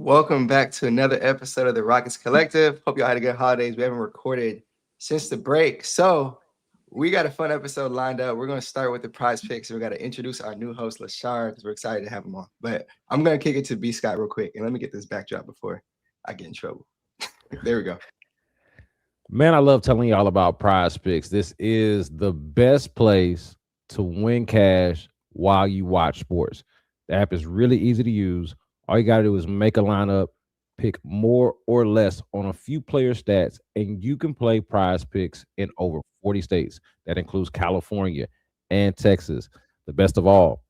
Welcome back to another episode of the Rockets Collective. Hope y'all had a good holidays. We haven't recorded since the break. So we got a fun episode lined up. We're going to start with the prize picks. We got to introduce our new host, Lashard, because we're excited to have him on. But I'm going to kick it to B. Scott real quick. And let me get this backdrop before I get in trouble. There we go. Man, I love telling y'all about Prize Picks. This is the best place to win cash while you watch sports. The app is really easy to use. All you got to do is make a lineup, pick more or less on a few player stats, and you can play Prize Picks in over 40 states. That includes California and Texas. The best of all,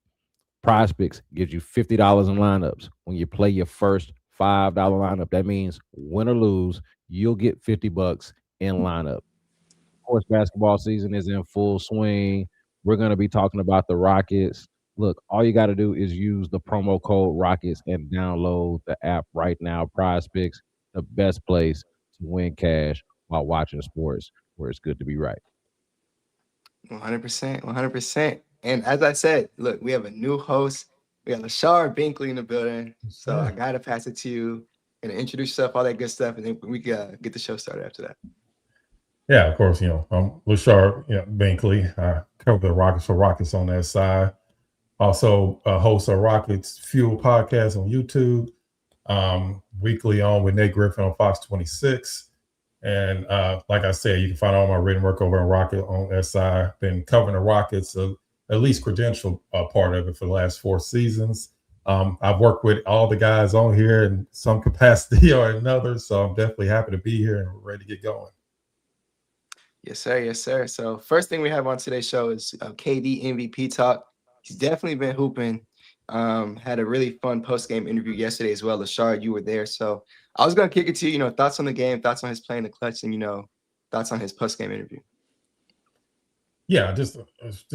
Prize Picks gives you $50 in lineups when you play your first $5 lineup. That means win or lose, you'll get $50 in lineup. Of course, basketball season is in full swing. We're going to be talking about the Rockets. Look, all you got to do is use the promo code Rockets and download the app right now. Prize Picks, the best place to win cash while watching sports, where it's good to be right. 100%, 100%. And as I said, look, we have a new host. We got Lashard Binkley in the building. So I got to pass it to you and introduce yourself, all that good stuff, and then we can get the show started after that. Yeah, of course, I'm Lashard Binkley. I cover the Rockets for Rockets on that side. Also, host of Rockets Fuel podcast on YouTube, weekly on with Nate Griffin on Fox 26. And like I said, you can find all my written work over on Rocket on SI. Been covering the Rockets, at least credential part of it for the last 4 seasons. I've worked with all the guys on here in some capacity or another, so I'm definitely happy to be here and ready to get going. Yes, sir. Yes, sir. So first thing we have on today's show is KD MVP talk. He's definitely been hooping. Had a really fun post-game interview yesterday as well. Lashard, you were there. So I was going to kick it to you, thoughts on the game, thoughts on his play in the clutch, and, thoughts on his post-game interview. Yeah, just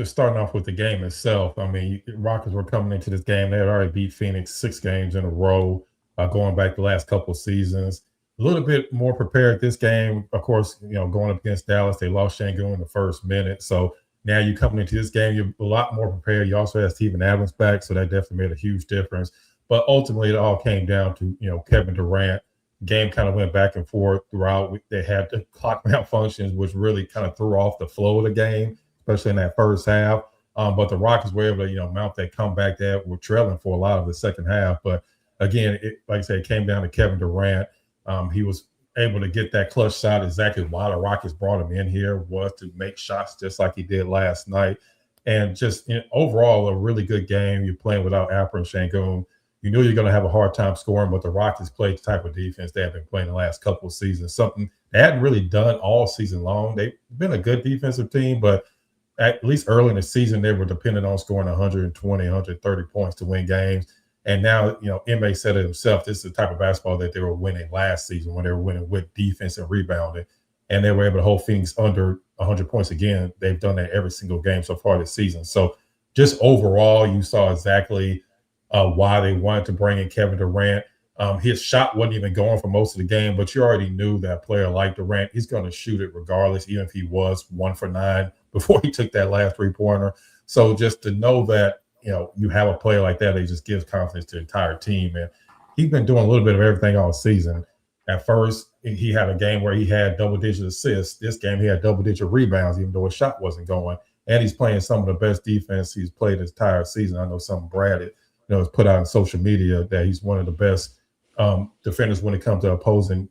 starting off with the game itself. I mean, Rockets were coming into this game. They had already beat Phoenix 6 games in a row, going back the last couple of seasons. A little bit more prepared this game. Of course, going up against Dallas, they lost Şengün in the first minute. So now you coming into this game, you're a lot more prepared. You also have Steven Adams back, so that definitely made a huge difference. But ultimately, it all came down to, Kevin Durant. Game kind of went back and forth throughout. They had the clock malfunctions, which really kind of threw off the flow of the game, especially in that first half. But the Rockets were able to, mount that comeback that were trailing for a lot of the second half. But again, like I said, it came down to Kevin Durant. He was able to get that clutch shot. Exactly why the Rockets brought him in here was to make shots just like he did last night. And just overall, a really good game. You're playing without Alper and Şengün. You knew you're going to have a hard time scoring, but the Rockets played the type of defense they have been playing the last couple of seasons, something they hadn't really done all season long. They've been a good defensive team, but at least early in the season, they were dependent on scoring 120, 130 points to win games. And now, Ime said it himself, this is the type of basketball that they were winning last season when they were winning with defense and rebounding. And they were able to hold Phoenix under 100 points again. They've done that every single game so far this season. So just overall, you saw exactly why they wanted to bring in Kevin Durant. His shot wasn't even going for most of the game, but you already knew that a player like Durant, he's going to shoot it regardless, even if he was 1 for 9 before he took that last 3-pointer. So just to know that, you have a player like that, it just gives confidence to the entire team. And he's been doing a little bit of everything all season. At first, he had a game where he had double-digit assists. This game, he had double-digit rebounds, even though his shot wasn't going. And he's playing some of the best defense he's played his entire season. I know some Brad has put out on social media that he's one of the best defenders when it comes to opposing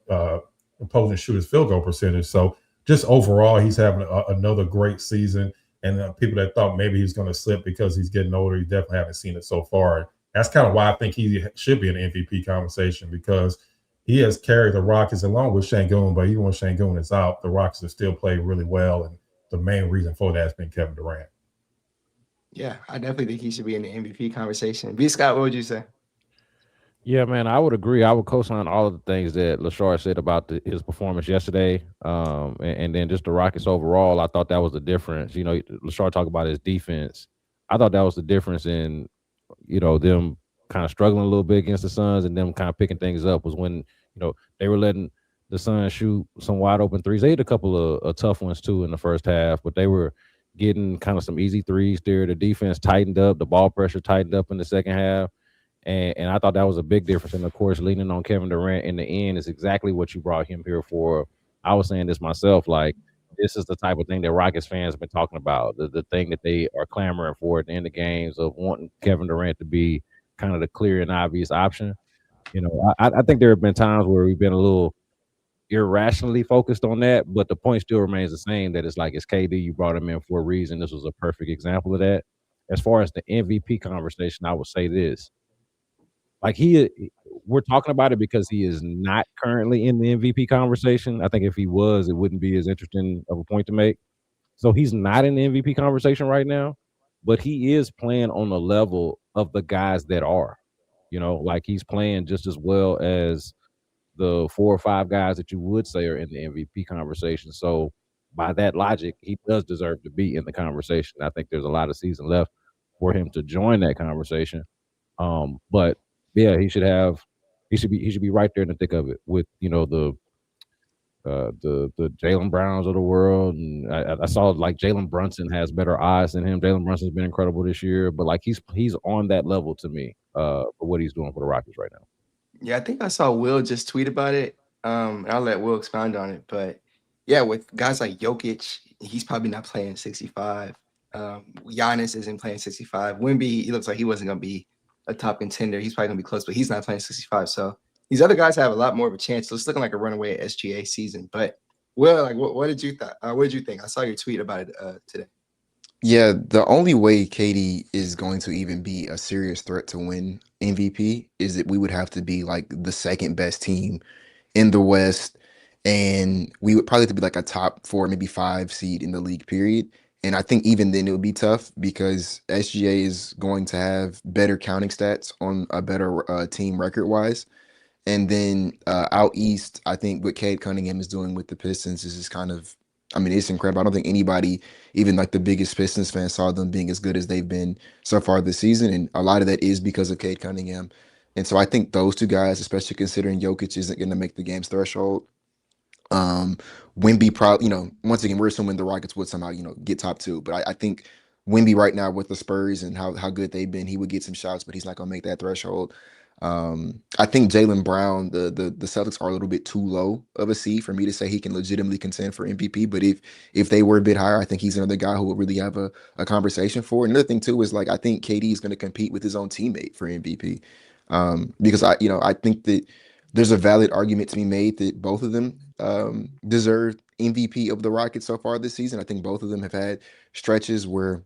shooters' field goal percentage. So just overall, he's having another great season. And people that thought maybe he's going to slip because he's getting older, you definitely haven't seen it so far. And that's kind of why I think he should be in the MVP conversation, because he has carried the Rockets along with Şengün. But even when Şengün is out, the Rockets have still played really well. And the main reason for that has been Kevin Durant. Yeah, I definitely think he should be in the MVP conversation. B. Scott, what would you say? Yeah, man, I would agree. I would co-sign all of the things that Lashard said about his performance yesterday, and then just the Rockets overall. I thought that was the difference. Lashard talked about his defense. I thought that was the difference in, them kind of struggling a little bit against the Suns and them kind of picking things up was when, they were letting the Suns shoot some wide open threes. They had a couple of tough ones too in the first half, but they were getting kind of some easy threes there. The defense tightened up, the ball pressure tightened up in the second half. And I thought that was a big difference. And of course, leaning on Kevin Durant in the end is exactly what you brought him here for. I was saying this myself, like this is the type of thing that Rockets fans have been talking about. The thing that they are clamoring for at the end of games of wanting Kevin Durant to be kind of the clear and obvious option. I think there have been times where we've been a little irrationally focused on that, but the point still remains the same that it's like it's KD, you brought him in for a reason. This was a perfect example of that. As far as the MVP conversation, I would say this. Like we're talking about it because he is not currently in the MVP conversation. I think if he was, it wouldn't be as interesting of a point to make. So he's not in the MVP conversation right now, but he is playing on the level of the guys that are. Like he's playing just as well as the 4 or 5 guys that you would say are in the MVP conversation. So by that logic, he does deserve to be in the conversation. I think there's a lot of season left for him to join that conversation. But yeah, he should be right there in the thick of it with the Jalen Browns of the world, and I saw like Jalen Brunson has better eyes than him. Jalen Brunson's been incredible this year, but like he's on that level to me for what he's doing for the Rockets right now. Yeah, I think I saw Will just tweet about it. And I'll let Will expound on it. But yeah, with guys like Jokic, he's probably not playing 65. Giannis isn't playing 65. Wemby, he looks like he wasn't going to be a top contender. He's probably going to be close, but he's not playing 65. So these other guys have a lot more of a chance. So it's looking like a runaway SGA season. But Will, like, what did you think? What did you think? I saw your tweet about it today. Yeah, the only way Katie is going to even be a serious threat to win MVP is that we would have to be like the second best team in the West, and we would probably have to be like a top 4, maybe 5 seed in the league, period. And I think even then it would be tough because SGA is going to have better counting stats on a better team record wise. And then out east, I think what Cade Cunningham is doing with the Pistons is just kind of, I mean, it's incredible. I don't think anybody, even like the biggest Pistons fan, saw them being as good as they've been so far this season. And a lot of that is because of Cade Cunningham. And so I think those two guys, especially considering Jokic isn't going to make the game's threshold, um, Wemby probably, once again, we're assuming the Rockets would somehow, get top 2. But I think Wemby right now with the Spurs and how good they've been, he would get some shots, but he's not going to make that threshold. I think Jaylen Brown, the Celtics are a little bit too low of a seed for me to say he can legitimately contend for MVP. But if they were a bit higher, I think he's another guy who would really have a conversation for. Another thing too is like I think KD is going to compete with his own teammate for MVP. Because I think that there's a valid argument to be made that both of them deserve MVP of the Rockets so far this season. I think both of them have had stretches where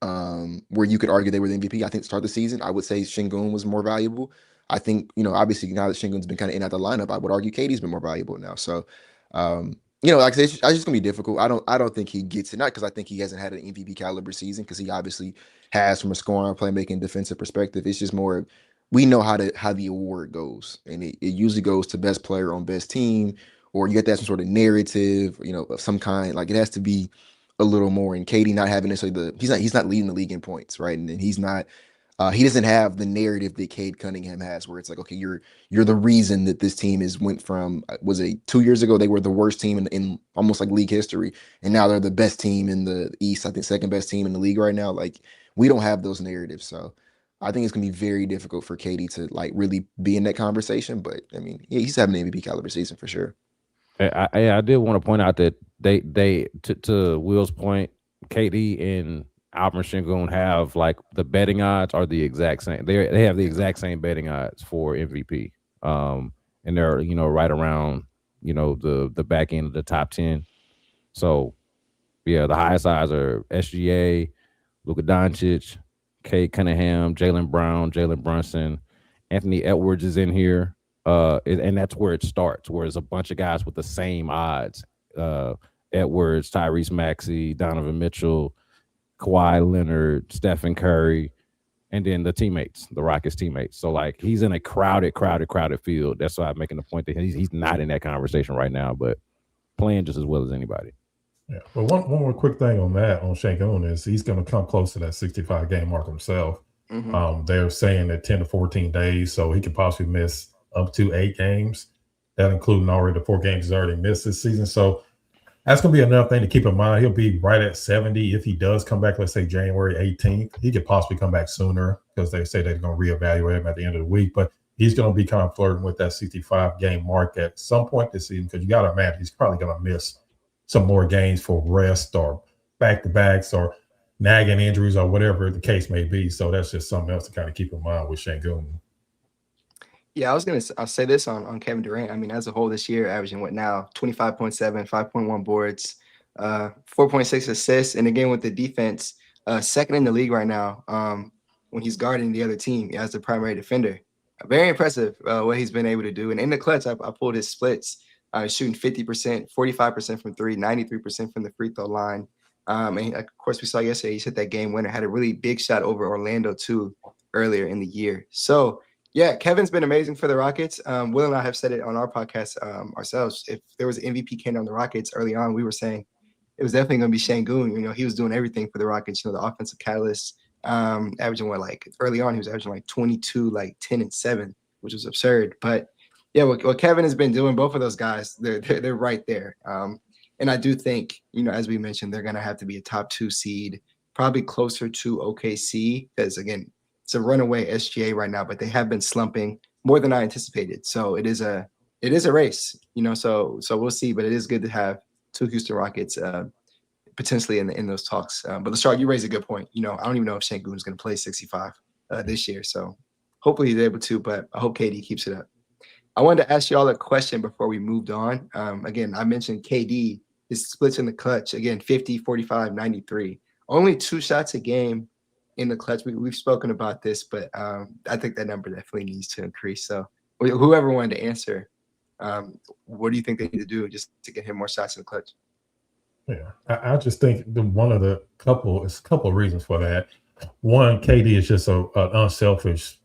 you could argue they were the MVP. I think to start the season, I would say Şengün was more valuable. I think, obviously now that Şengün's been kind of in out the lineup, I would argue Katie's been more valuable now. So, like I said, it's just gonna be difficult. I don't think he gets it, not because I think he hasn't had an MVP caliber season, because he obviously has from a scoring, playmaking, defensive perspective. It's just more we know how the award goes, and it usually goes to best player on best team, or you get that some sort of narrative, of some kind. Like it has to be a little more. And Katie not having necessarily he's not leading the league in points, right? And then he's not he doesn't have the narrative that Cade Cunningham has, where it's like, okay, you're the reason that this team went from was it 2 years ago they were the worst team in almost like league history, and now they're the best team in the East. I think second best team in the league right now. Like we don't have those narratives, so I think it's gonna be very difficult for Katie to like really be in that conversation. But I mean, yeah, he's having an MVP caliber season for sure. I did want to point out that they to Will's point, KD and Alperen Şengün have like the betting odds are the exact same. They have the exact same betting odds for MVP. And they're right around the back end of the top 10. So yeah, the highest odds are SGA, Luka Doncic, Cade Cunningham, Jaylen Brown, Jalen Brunson, Anthony Edwards is in here. And that's where it starts, where there's a bunch of guys with the same odds. Edwards, Tyrese Maxey, Donovan Mitchell, Kawhi Leonard, Stephen Curry, and then the teammates, the Rockets teammates. So like he's in a crowded field. That's why I'm making the point that he's not in that conversation right now, but playing just as well as anybody. Yeah, but one more quick thing on Şengün is he's going to come close to that 65 game mark himself. Mm-hmm. They're saying that 10 to 14 days, so he could possibly miss up to 8 games. That including already the 4 games he's already missed this season. So That's going to be another thing to keep in mind. He'll be right at 70 if he does come back. Let's say January 18th. He could possibly come back sooner because they say they're going to reevaluate him at the end of the week. But he's going to be kind of flirting with that 65 game mark at some point this season because you got to imagine he's probably going to miss some more games for rest or back to backs or nagging injuries or whatever the case may be. So that's just something else to kind of keep in mind with Şengün. Yeah, I'll say this on Kevin Durant. I mean, as a whole this year, averaging what now 25.7, 5.1 boards, 4.6 assists, and again with the defense, second in the league right now. When he's guarding the other team as the primary defender, very impressive what he's been able to do. And in the clutch, I pulled his splits. Shooting 50%, 45% from three, 93% from the free throw line. And of course, we saw yesterday he hit that game winner, had a really big shot over Orlando too earlier in the year. So yeah, Kevin's been amazing for the Rockets. Will and I have said it on our podcast ourselves. If there was an MVP candidate on the Rockets early on, we were saying it was definitely going to be Şengün. You know, he was doing everything for the Rockets. You know, the offensive catalyst, averaging like early on, he was averaging like 22, like 10 and 7, which was absurd. But yeah, what Kevin has been doing, both of those guys, they're right there. And I do think, you know, as we mentioned, they're going to have to be a top 2 seed, probably closer to OKC, because again, it's a runaway SGA right now, but they have been slumping more than I anticipated. So it is a race, you know. So we'll see, but it is good to have 2 Houston Rockets potentially in those talks. But Lashard, you raise a good point. You know, I don't even know if Şengün is going to play 65 this year. So hopefully he's able to, but I hope KD keeps it up. I wanted to ask you all a question before we moved on. Again, I mentioned KD, his splits in the clutch. Again, 50, 45, 93. Only 2 shots a game in the clutch. We've spoken about this, but I think that number definitely needs to increase. So whoever wanted to answer, what do you think they need to do just to get him more shots in the clutch? Yeah, I just think one of the couple of reasons for that. One, KD is just an unselfish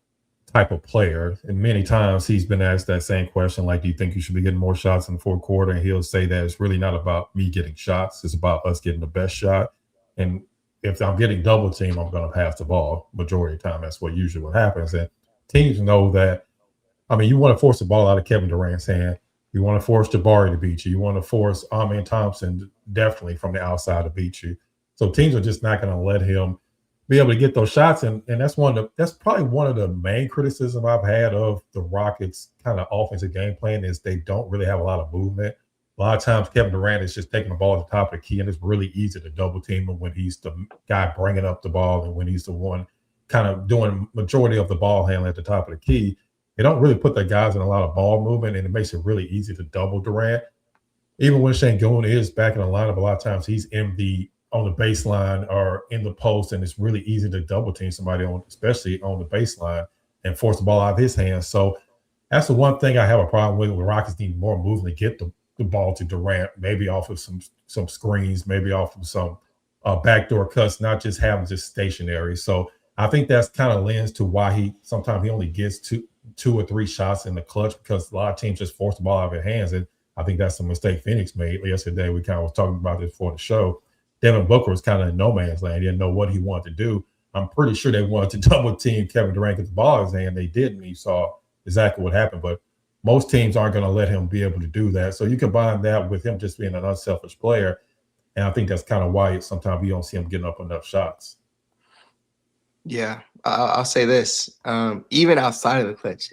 type of player, and many times he's been asked that same question, like, do you think you should be getting more shots in the fourth quarter? And he'll say that it's really not about me getting shots, it's about us getting the best shot. And if I'm getting double team, I'm going to pass the ball majority of the time. That's usually what happens. And teams know that. I mean, you want to force the ball out of Kevin Durant's hand. You want to force Jabari to beat you. You want to force Amen Thompson definitely from the outside to beat you. So teams are just not going to let him be able to get those shots. And that's probably one of the main criticism I've had of the Rockets kind of offensive game plan is they don't really have a lot of movement. A lot of times Kevin Durant is just taking the ball at the top of the key, and it's really easy to double team him when he's the guy bringing up the ball and when he's the one kind of doing majority of the ball handling at the top of the key. They don't really put their guys in a lot of ball movement, and it makes it really easy to double Durant. Even when Şengün is back in the lineup, a lot of times he's on the baseline or in the post, and it's really easy to double team somebody especially on the baseline, and force the ball out of his hands. So that's the one thing I have a problem with. The Rockets need more movement to get the ball to Durant, maybe off of some screens, maybe off of some backdoor cuts, not just having just stationary. So I think that's kind of lends to why sometimes he only gets two or 3 shots in the clutch, because a lot of teams just force the ball out of their hands. And I think that's a mistake Phoenix made yesterday. We kind of was talking about this before the show. Devin Booker was kind of in no man's land. He didn't know what he wanted to do. I'm pretty sure they wanted to double team Kevin Durant, get the ball in his hand. They didn't. You saw exactly what happened. But most teams aren't going to let him be able to do that. So you combine that with him just being an unselfish player, and I think that's kind of why sometimes you don't see him getting up enough shots. Yeah, I'll say this. Even outside of the clutch,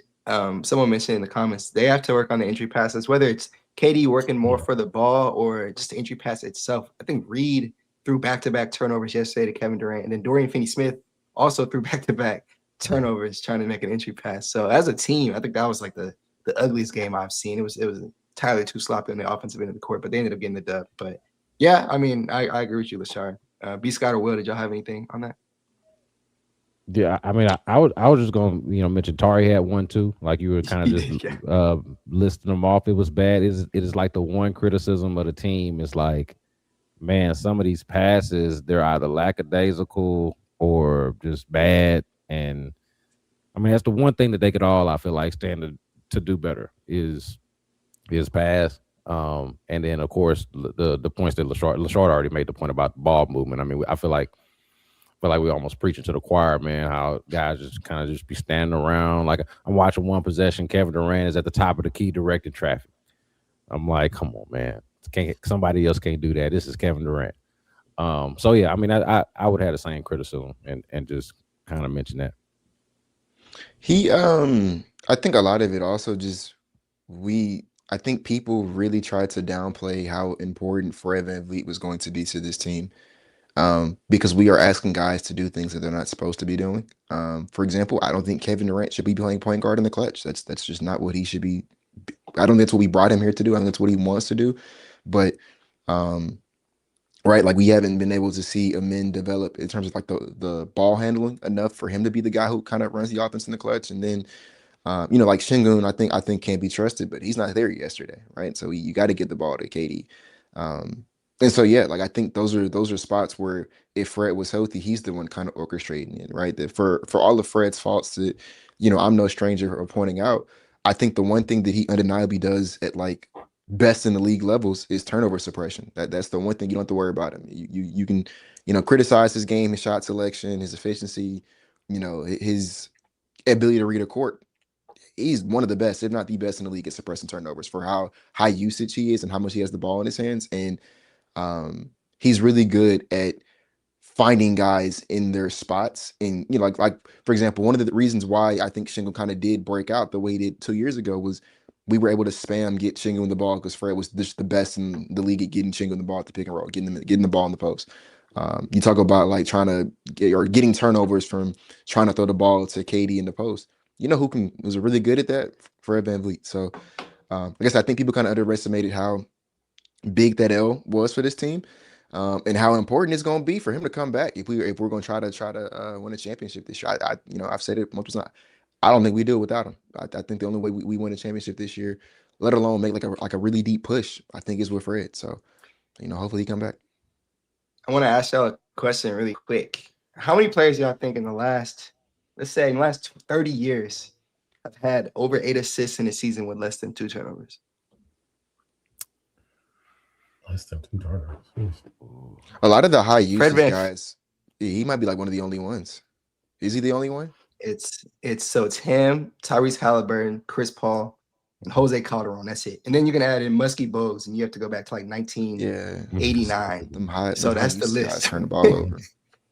someone mentioned in the comments, they have to work on the entry passes, whether it's KD working more for the ball or just the entry pass itself. I think Reed threw back-to-back turnovers yesterday to Kevin Durant, and then Dorian Finney-Smith also threw back-to-back turnovers trying to make an entry pass. So as a team, I think that was like the ugliest game I've seen. It was entirely too sloppy on the offensive end of the court, but they ended up getting the dub. But yeah, I mean, I agree with you, Lashard. B. Scott or Will, did y'all have anything on that? Yeah, I mean, I was just gonna mention Tari had one too. Like you were kind of just listing them off. It was bad. It is like the one criticism of the team is like, man, some of these passes, they're either lackadaisical or just bad. And I mean, that's the one thing that they could all, I feel like, stand to do better is pass. And then of course the points that Lashard already made the point about ball movement. I mean, I feel like we almost preaching to the choir, man, how guys just kind of just be standing around. Like I'm watching one possession, Kevin Durant is at the top of the key directing traffic. I'm like, come on, man. somebody else can't do that. This is Kevin Durant. So yeah, I mean, I would have the same criticism and just kind of mention that. I think a lot of it also just I think people really tried to downplay how important Fred VanVleet was going to be to this team. Because we are asking guys to do things that they're not supposed to be doing. For example, I don't think Kevin Durant should be playing point guard in the clutch. That's just not what he should be. I don't think that's what we brought him here to do. I think that's what he wants to do. But right, like we haven't been able to see Amin develop in terms of like the ball handling enough for him to be the guy who kind of runs the offense in the clutch. And then like Şengün, I think can't be trusted, but he's not there yesterday, right? So you got to get the ball to KD. And so yeah, like I think those are spots where if Fred was healthy, he's the one kind of orchestrating it, right? That for all of Fred's faults that, I'm no stranger for pointing out, I think the one thing that he undeniably does at like best in the league levels is turnover suppression. That's the one thing you don't have to worry about him. You can, criticize his game, his shot selection, his efficiency, his ability to read a court. He's one of the best, if not the best in the league at suppressing turnovers for how high usage he is and how much he has the ball in his hands. And he's really good at finding guys in their spots. And like for example, one of the reasons why I think Şengün kind of did break out the way he did 2 years ago was we were able to get Şengün the ball because Fred was just the best in the league at getting Şengün the ball at the pick and roll, getting the ball in the post. You talk about like trying to getting turnovers from trying to throw the ball to KD in the post. You know who was really good at that? Fred VanVleet. So I guess I think people kind of underestimated how big that L was for this team, and how important it's going to be for him to come back if we're going to try to win a championship this year. I've said it multiple times. I don't think we do it without him. I think the only way we win a championship this year, let alone make like a really deep push, I think is with Fred. So, hopefully he come back. I want to ask y'all a question really quick. How many players y'all think in the last 30 years have had over 8 assists in a season with less than 2 turnovers? Less than 2 turnovers. A lot of the high usage guys, he might be like one of the only ones. Is he the only one? It's him, Tyrese Halliburton, Chris Paul, and Jose Calderon. That's it. And then you can add in Muskie Bogues, and you have to go back to like 1989. So that's the list. Turn the ball over.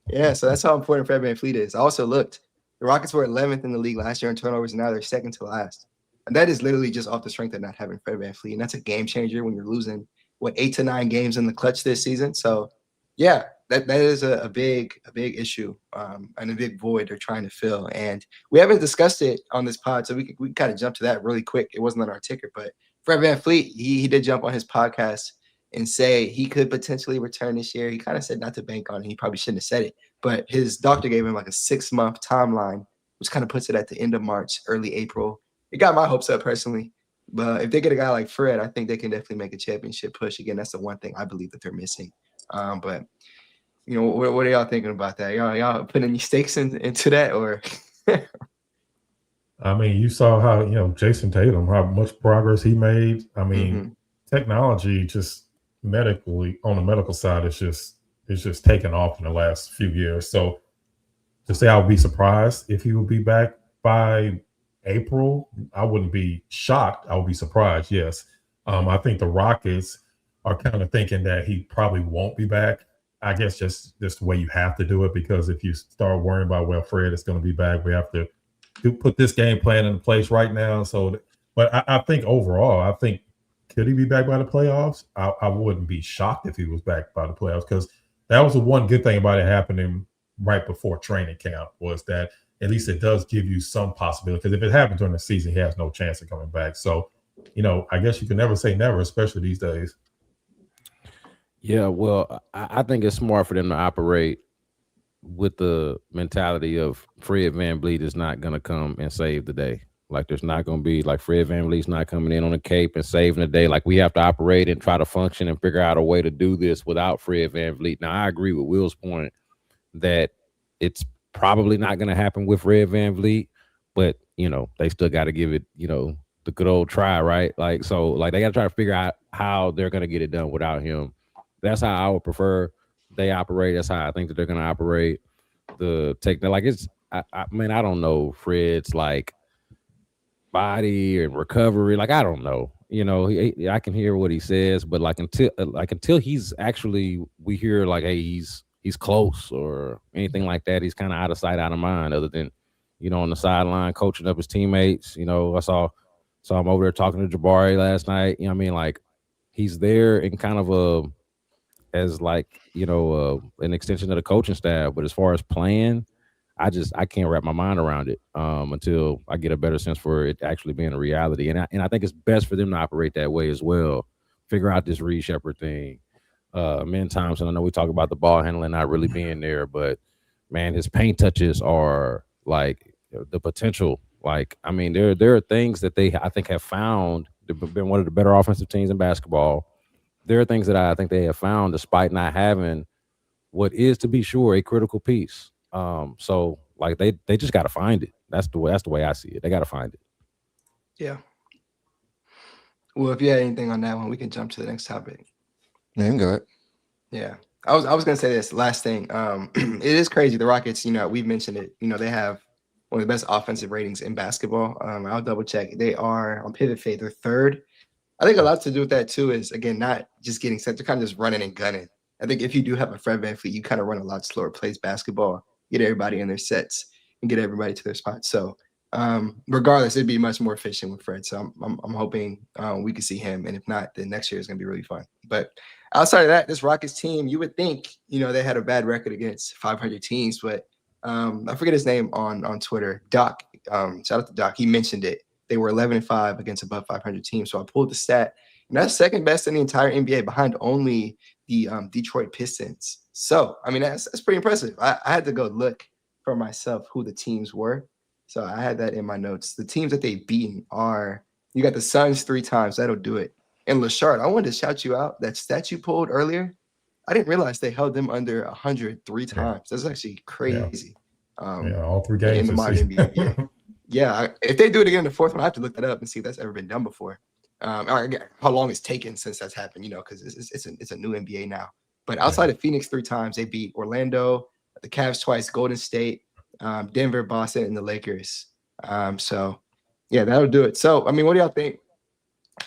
Yeah, so that's how important Fred VanVleet is. I also looked. The Rockets were 11th in the league last year in turnovers, and now they're second to last. And that is literally just off the strength of not having Fred VanVleet. And that's a game changer when you're losing 8 to 9 games in the clutch this season. So yeah, that is a big issue and a big void they're trying to fill. And we haven't discussed it on this pod, so we kind of jump to that really quick. It wasn't on our ticker, but Fred VanVleet, he did jump on his podcast and say he could potentially return this year. He kind of said not to bank on it. He probably shouldn't have said it, but his doctor gave him like a 6-month timeline, which kind of puts it at the end of March, early April. It got my hopes up personally. But if they get a guy like Fred, I think they can definitely make a championship push. Again, that's the one thing I believe that they're missing. But what are y'all thinking about that? Y'all putting any stakes into that, or? I mean, you saw how Jason Tatum, how much progress he made. I mean, technology just medically on the medical side is just taken off in the last few years. So to say I would be surprised if he would be back by April, I wouldn't be shocked. I would be surprised. Yes. I think the Rockets are kind of thinking that he probably won't be back. I guess just the way you have to do it, because if you start worrying about, Fred is going to be back, we have to put this game plan in place right now. So, but I think overall, could he be back by the playoffs? I wouldn't be shocked if he was back by the playoffs, because that was the one good thing about it happening right before training camp, was that at least it does give you some possibility. Because if it happens during the season, he has no chance of coming back. So, I guess you can never say never, especially these days. Yeah, well, I think it's smart for them to operate with the mentality of Fred VanVleet is not going to come and save the day. Like, there's not going to be like Fred VanVleet's not coming in on a cape and saving the day. Like, we have to operate and try to function and figure out a way to do this without Fred VanVleet. Now, I agree with Will's point that it's probably not going to happen with Fred VanVleet, but they still got to give it, the good old try, right? Like, so like they got to try to figure out how they're going to get it done without him. That's how I would prefer they operate. That's how I think that they're going to operate. I don't know Fred's like body and recovery. Like I don't know. I can hear what he says, but like until he's actually we hear like hey he's close or anything like that, he's kind of out of sight, out of mind. Other than on the sideline coaching up his teammates. I saw him over there talking to Jabari last night. You know what I mean? Like he's there in kind of a as like an extension of the coaching staff. But as far as playing, I can't wrap my mind around it until I get a better sense for it actually being a reality. And I think it's best for them to operate that way as well. Figure out this Reed Shepard thing. Many times, and I know we talk about the ball handling not really being there, but man, his paint touches are like the potential. Like I mean, there are things that they I think have found. They've been one of the better offensive teams in basketball. There are things that I think they have found despite not having what is to be sure a critical piece. So like they just got to find it. That's the way I see it. They got to find it. Yeah. Well, if you had anything on that one, we can jump to the next topic. Man, go ahead. Yeah. I was gonna say this last thing. It is crazy. The Rockets, we've mentioned it. They have one of the best offensive ratings in basketball. I'll double check. They are on Pivot Fade, they're third. I think a lot to do with that too is again not just getting set. They're kind of just running and gunning. I think if you do have a Fred VanVleet, you kind of run a lot slower plays basketball, get everybody in their sets, and get everybody to their spots. So regardless, it'd be much more efficient with Fred. So I'm hoping we can see him, and if not, then next year is gonna be really fun. But outside of that, this Rockets team, you would think they had a bad record against 500 teams, but I forget his name on Twitter. Doc, shout out to Doc. He mentioned it. They were 11-5 against above 500 teams. So I pulled the stat, and that's second best in the entire NBA, behind only the Detroit Pistons. So I mean that's pretty impressive. I had to go look for myself who the teams were. So I had that in my notes. The teams that they've beaten are you got the Suns 3 times. That'll do it. And Lashard, I wanted to shout you out. That stat you pulled earlier, I didn't realize they held them under 100 3 times. That's actually crazy. All 3 games in the modern NBA. Yeah, if they do it again in the fourth one, I have to look that up and see if that's ever been done before. Or how long it's taken since that's happened, because it's a new NBA now. But outside of Phoenix 3 times, they beat Orlando, the Cavs twice, Golden State, Denver, Boston, and the Lakers. So, yeah, that'll do it. So, I mean, what do y'all think?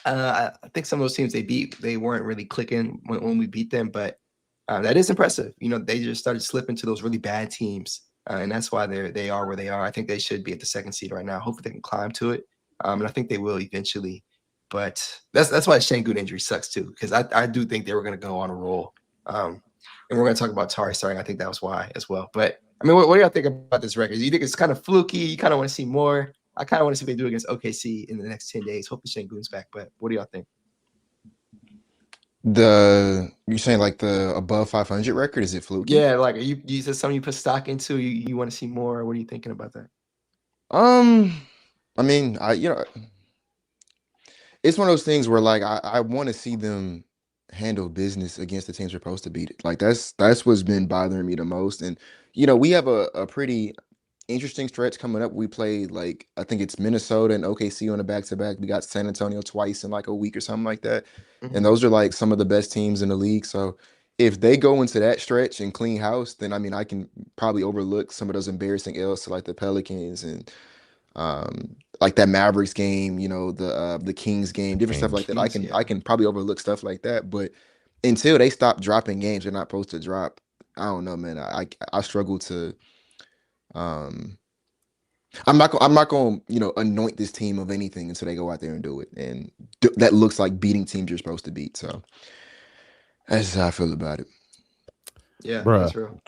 I think some of those teams they beat, they weren't really clicking when we beat them, but that is impressive. They just started slipping to those really bad teams. And that's why they are where they are. I think they should be at the second seed right now. Hopefully they can climb to it. And I think they will eventually. But that's why Şengün injury sucks too, because I do think they were going to go on a roll. And we're going to talk about Tari starting. I think that was why as well. But I mean, what do y'all think about this record? Do you think it's kind of fluky? You kind of want to see more? I kind of want to see what they do against OKC in the next 10 days. Hopefully Şengün's back. But what do y'all think? You're saying like the above 500 record, is it fluky? Yeah, like you said something you put stock into. You want to see more? What are you thinking about that? I mean, it's one of those things where like I want to see them handle business against the teams they're supposed to beat. Like that's what's been bothering me the most. And we have a pretty interesting stretch coming up. We played like I think it's Minnesota and OKC on a back-to-back. We got San Antonio twice in like a week or something like that. Mhm. And those are like some of the best teams in the league. So if they go into that stretch and clean house, then I mean I can probably overlook some of those embarrassing L's to like the Pelicans and like that Mavericks game, the Kings game, different stuff like that. I can probably overlook stuff like that. But until they stop dropping games they're not supposed to drop, I don't know, man. I struggle to I'm not going to anoint this team of anything until they go out there and do it, and that looks like beating teams you're supposed to beat. So that's how I feel about it. Yeah, Bruh, that's real.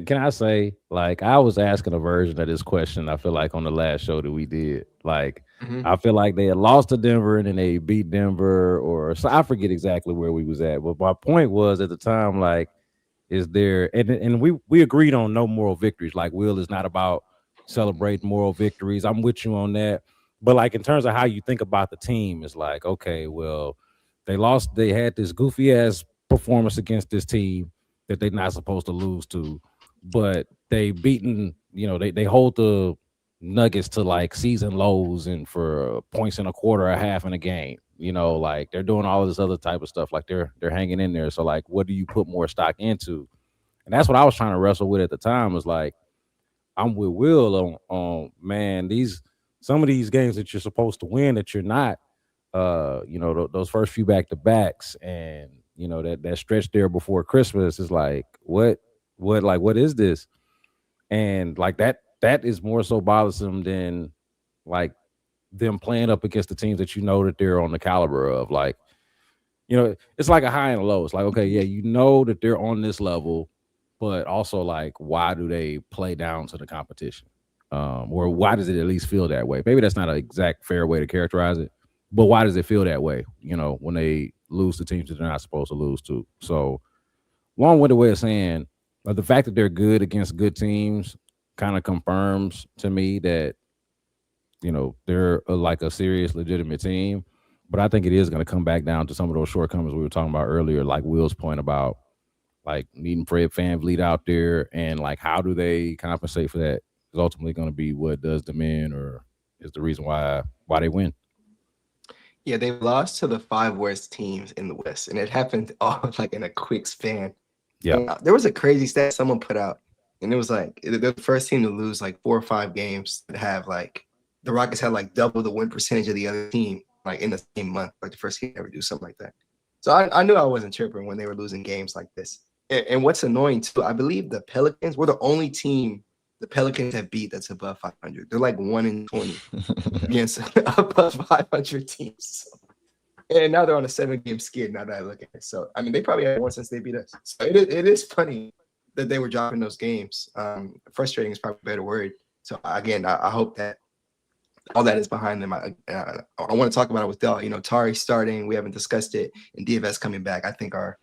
can I say, like, I was asking a version of this question, I feel like, on the last show that we did. Like, Mhm. I feel like they had lost to Denver and then they beat Denver, or so I forget exactly where we was at. But my point was at the time, like, is there and we agreed on no moral victories. Like, Will is not about celebrating moral victories. I'm with you on that. But like in terms of how you think about the team, it's like, okay, well, they had this goofy ass performance against this team that they're not supposed to lose to, but they beaten, they hold the Nuggets to like season lows and for points in a quarter, a half in a game. Like they're doing all of this other type of stuff. Like they're hanging in there. So like, what do you put more stock into? And that's what I was trying to wrestle with at the time. Was like, I'm with Will on man, these some of these games that you're supposed to win that you're not. Those first few back to backs, and that stretch there before Christmas is like what is this? And like that is more so bothersome than like them playing up against the teams that that they're on the caliber of. Like, it's like a high and a low. It's like, okay, yeah, that they're on this level, but also like, why do they play down to the competition? Or why does it at least feel that way? Maybe that's not an exact fair way to characterize it, but why does it feel that way? When they lose to teams that they're not supposed to lose to. So, long-winded way of saying, the fact that they're good against good teams kind of confirms to me that they're like a serious, legitimate team. But I think it is going to come back down to some of those shortcomings we were talking about earlier, like Will's point about like needing Fred VanVleet out there, and like how do they compensate for that is ultimately going to be what does them in, or is the reason why they win. Yeah, they lost to the 5 worst teams in the West, and it happened all like in a quick span. Yeah, There was a crazy stat someone put out, and it was like they're the first team to lose like 4 or 5 games that have like the Rockets had like double the win percentage of the other team like in the same month, like the first team to ever do something like that. So I knew I wasn't tripping when they were losing games like this. And what's annoying too, I believe the Pelicans were the only team the Pelicans have beat that's above 500. They're like 1-20 against above 500 teams. And now they're on a 7-game skid. Now that I look at it, so I mean, they probably had one since they beat us. So it is funny that they were dropping those games. Frustrating is probably a better word. So again, I hope that all that is behind them. I want to talk about it with Del. Tari starting. We haven't discussed it, and DFS coming back. I think are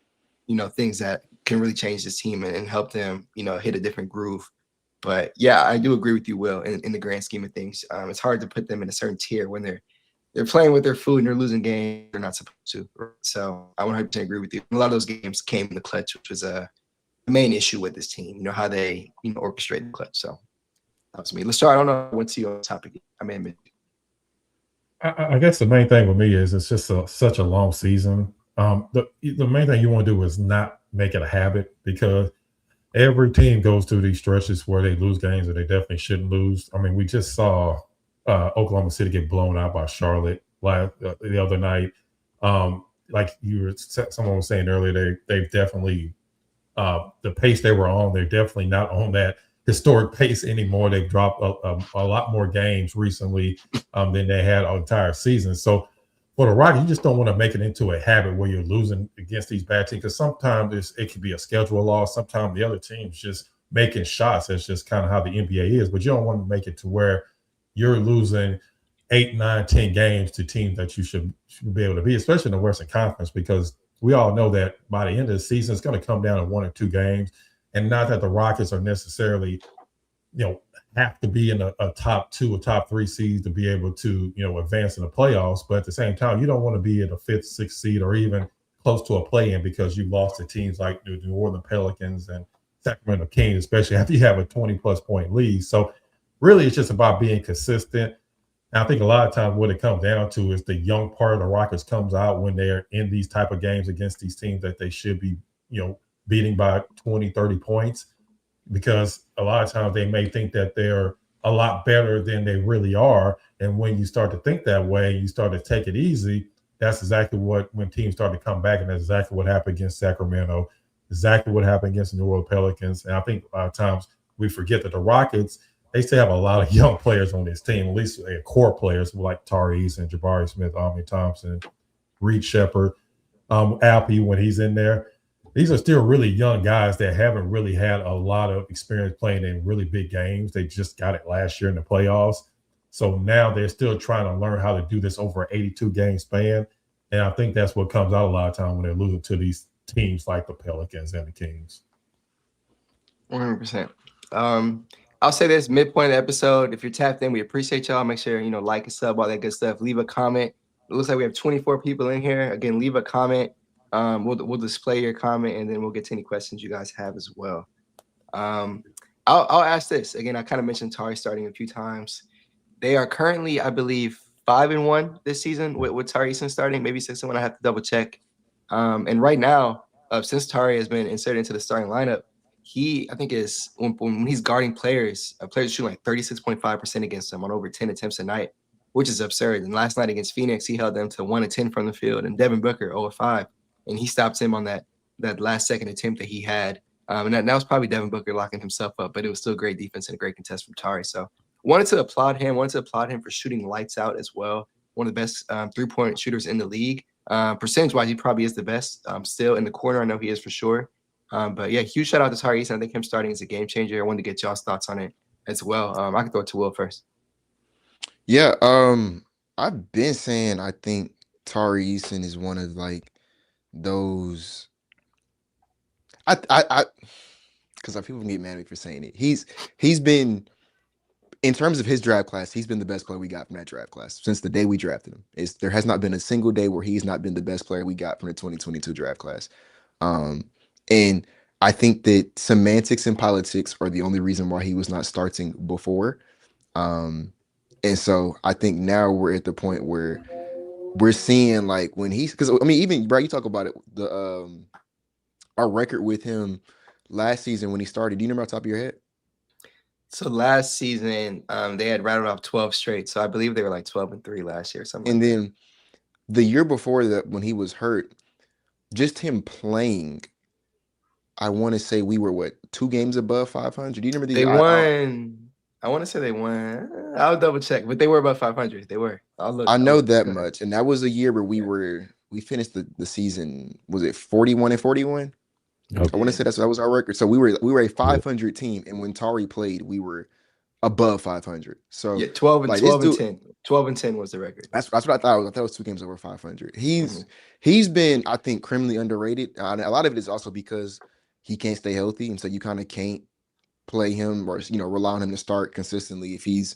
things that can really change this team and help them hit a different groove. But yeah, I do agree with you, Will. In the grand scheme of things, it's hard to put them in a certain tier when they're playing with their food and they're losing games they're not supposed to. So I 100% agree with you. A lot of those games came in the clutch, which was a main issue with this team. How they orchestrate the clutch. So that was me. Let's start. I don't know what's your topic. I may admit. I guess the main thing with me is it's just such a long season. The main thing you want to do is not make it a habit, because every team goes through these stretches where they lose games that they definitely shouldn't lose. I mean, we just saw Oklahoma City get blown out by Charlotte the other night. Like someone was saying earlier, they've definitely the pace they were on. They're definitely not on that historic pace anymore. They've dropped a lot more games recently than they had all entire season. So for the Rockets, you just don't want to make it into a habit where you're losing against these bad teams, because sometimes it can be a schedule loss. Sometimes the other team's just making shots. That's just kind of how the NBA is. But you don't want to make it to where you're losing 8, 9, 10 games to teams that you should be able to be, especially in the Western Conference, because we all know that by the end of the season, it's going to come down to 1 or 2 games. And not that the Rockets are necessarily, have to be in a top 2 or top 3 seeds to be able to, advance in the playoffs. But at the same time, you don't want to be in a 5th, 6th seed or even close to a play-in because you lost to teams like the New Orleans Pelicans and Sacramento Kings, especially after you have a 20-plus point lead. So really, it's just about being consistent. And I think a lot of times what it comes down to is the young part of the Rockets comes out when they're in these type of games against these teams that they should be, beating by 20, 30 points, because a lot of times they may think that they're a lot better than they really are. And when you start to think that way, you start to take it easy. That's exactly when teams start to come back. And that's exactly what happened against Sacramento, exactly what happened against the New Orleans Pelicans. And I think a lot of times we forget that the Rockets, they still have a lot of young players on this team, at least core players like Tari Eason, Jabari Smith, Omni Thompson, Reed Shepard, Alpy when he's in there. These are still really young guys that haven't really had a lot of experience playing in really big games. They just got it last year in the playoffs. So now they're still trying to learn how to do this over an 82-game span. And I think that's what comes out a lot of time when they're losing to these teams like the Pelicans and the Kings. 100%. I'll say this midpoint of the episode. If you're tapped in, we appreciate y'all. Make sure, like and sub, all that good stuff. Leave a comment. It looks like we have 24 people in here. Again, leave a comment. We'll display your comment, and then we'll get to any questions you guys have as well. I'll ask this again. I kind of mentioned Tari starting a few times. They are currently, I believe, 5-1 this season with Tari Eason starting. Maybe 6-1. I have to double check. And right now, since Tari has been inserted into the starting lineup, I think is when he's guarding players shooting like 36.5% against him on over 10 attempts a night, which is absurd. And last night against Phoenix, he held them to 1 of 10 from the field, and Devin Booker 0 of 5, and he stopped him on that last second attempt that he had. And that was probably Devin Booker locking himself up, but it was still great defense and a great contest from Tari. So wanted to applaud him for shooting lights out as well. One of the best 3-point shooters in the league. Percentage-wise, he probably is the best still in the corner. I know he is for sure. But yeah, huge shout out to Tari Eason. I think him starting is a game changer. I wanted to get y'all's thoughts on it as well. I can throw it to Will first. Yeah, I've been saying I think Tari Eason is one of like those. I because people can get mad at me for saying it. He's been, in terms of his draft class, he's been the best player we got from that draft class since the day we drafted him. There has not been a single day where he's not been the best player we got from the 2022 draft class. And I think that semantics and politics are the only reason why he was not starting before. And so I think now we're at the point where we're seeing like when he's, because I mean, even Brad, you talk about it, our record with him last season when he started. Do you remember off the top of your head? So last season, they had rattled off 12 straight. So I believe they were like 12-3 last year. Something. And like then the year before that, when he was hurt, just him playing, I want to say we were 2 games above 500. Do you remember the they won? I want to say they won. I'll double check, but they were above 500. They were. I know that much, and that was a year where we finished the season. Was it 41-41? Okay. I want to say that was our record. So we were a 500 team, and when Tari played, we were above 500. So yeah, 12 and 10. 12 and 10 was the record. That's what I thought. I thought it was 2 games over 500. He's been, I think, criminally underrated. A lot of it is also because he can't stay healthy, and so you kind of can't play him or rely on him to start consistently if he's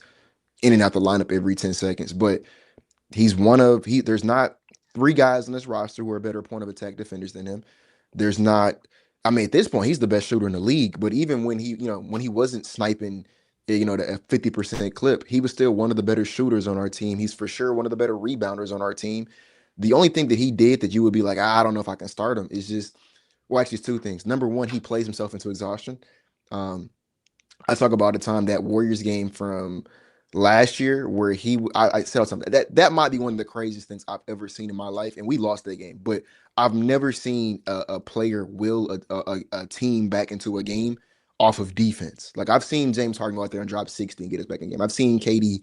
in and out the lineup every 10 seconds. But he's there's not 3 guys on this roster who are better point of attack defenders than him. There's not, I mean, at this point, he's the best shooter in the league. But even when he wasn't sniping, the 50% clip, he was still one of the better shooters on our team. He's for sure one of the better rebounders on our team. The only thing that he did that you would be like, I don't know if I can start him is just, well, actually, it's 2 things. Number one, he plays himself into exhaustion. I talk about the time that Warriors game from last year where I said something that might be one of the craziest things I've ever seen in my life, and we lost that game. But I've never seen a player will a team back into a game off of defense. Like I've seen James Harden go out there and drop 60 and get us back in the game. I've seen KD,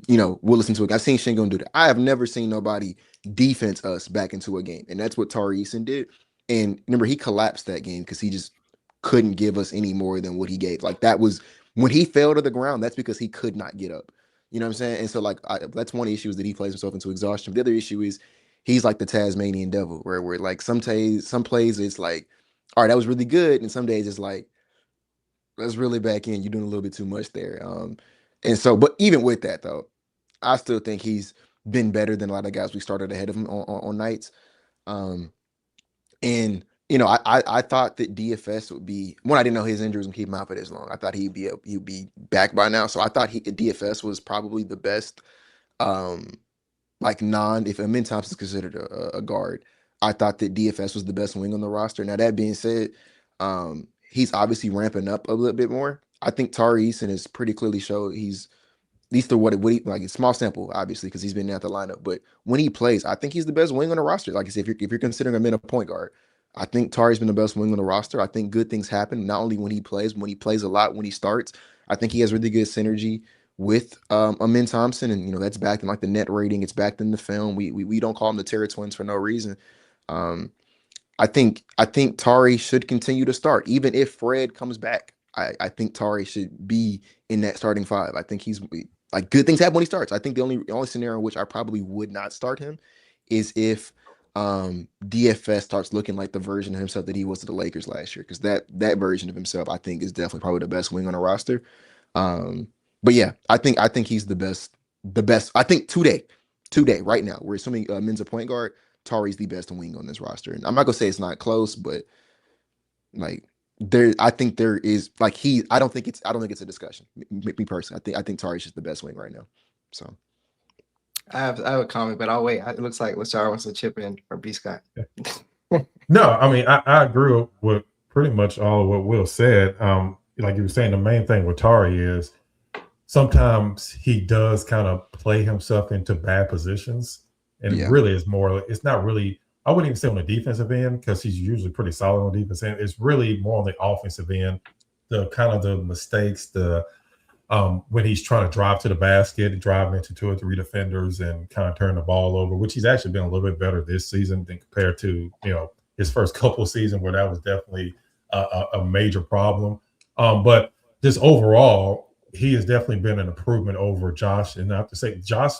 will listen to it. I've seen Shingo do that. I have never seen nobody defense us back into a game, and that's what Tari Eason did. And remember, he collapsed that game because he just couldn't give us any more than what he gave. Like that was when he fell to the ground. That's because he could not get up. You know what I'm saying? And so like that's one issue is that he plays himself into exhaustion. The other issue is he's like the Tasmanian devil, where like some plays it's like, all right, that was really good, and some days it's like, let's really back in. You're doing a little bit too much there. And so, but even with that though, I still think he's been better than a lot of guys we started ahead of him on nights. And I thought that DFS would be one. I didn't know his injuries would keep him out for this long. I thought he'd be back by now. So I thought DFS was probably the best. If Amin Thompson is considered a guard, I thought that DFS was the best wing on the roster. Now that being said, he's obviously ramping up a little bit more. I think Tari Eason has pretty clearly showed he's at least what he like. It's small sample, obviously, because he's been at the lineup. But when he plays, I think he's the best wing on the roster. Like I said, if you're considering him in a point guard, I think Tari's been the best wing on the roster. I think good things happen not only when he plays a lot when he starts. I think he has really good synergy with Amin Thompson, and that's backed in like the net rating. It's backed in the film. We don't call them the Terror Twins for no reason. I think Tari should continue to start even if Fred comes back. I think Tari should be in that starting 5. I think he's like good things happen when he starts. I think the only scenario in which I probably would not start him is if DFS starts looking like the version of himself that he was to the Lakers last year, because that version of himself I think is definitely probably the best wing on the roster. But yeah, I think he's the best. I think today right now, we're assuming Min's a point guard. Tari's the best wing on this roster, and I'm not gonna say it's not close, but like I think there is like I don't think it's a discussion. Me personally, I think Tari's just the best wing right now. So I have a comment, but I'll wait. It looks like Lachar wants to chip in or B Scott. No, I mean I agree with pretty much all of what Will said. Like you were saying, the main thing with Tari is sometimes he does kind of play himself into bad positions. And it really is more, it's not really, I wouldn't even say on the defensive end because he's usually pretty solid on the defense end. It's really more on the offensive end, the kind of the mistakes, when he's trying to drive to the basket and drive into 2 or 3 defenders and kind of turn the ball over, which he's actually been a little bit better this season than compared to, his first couple of seasons where that was definitely a major problem. But just overall, he has definitely been an improvement over Josh. And I have to say, Josh.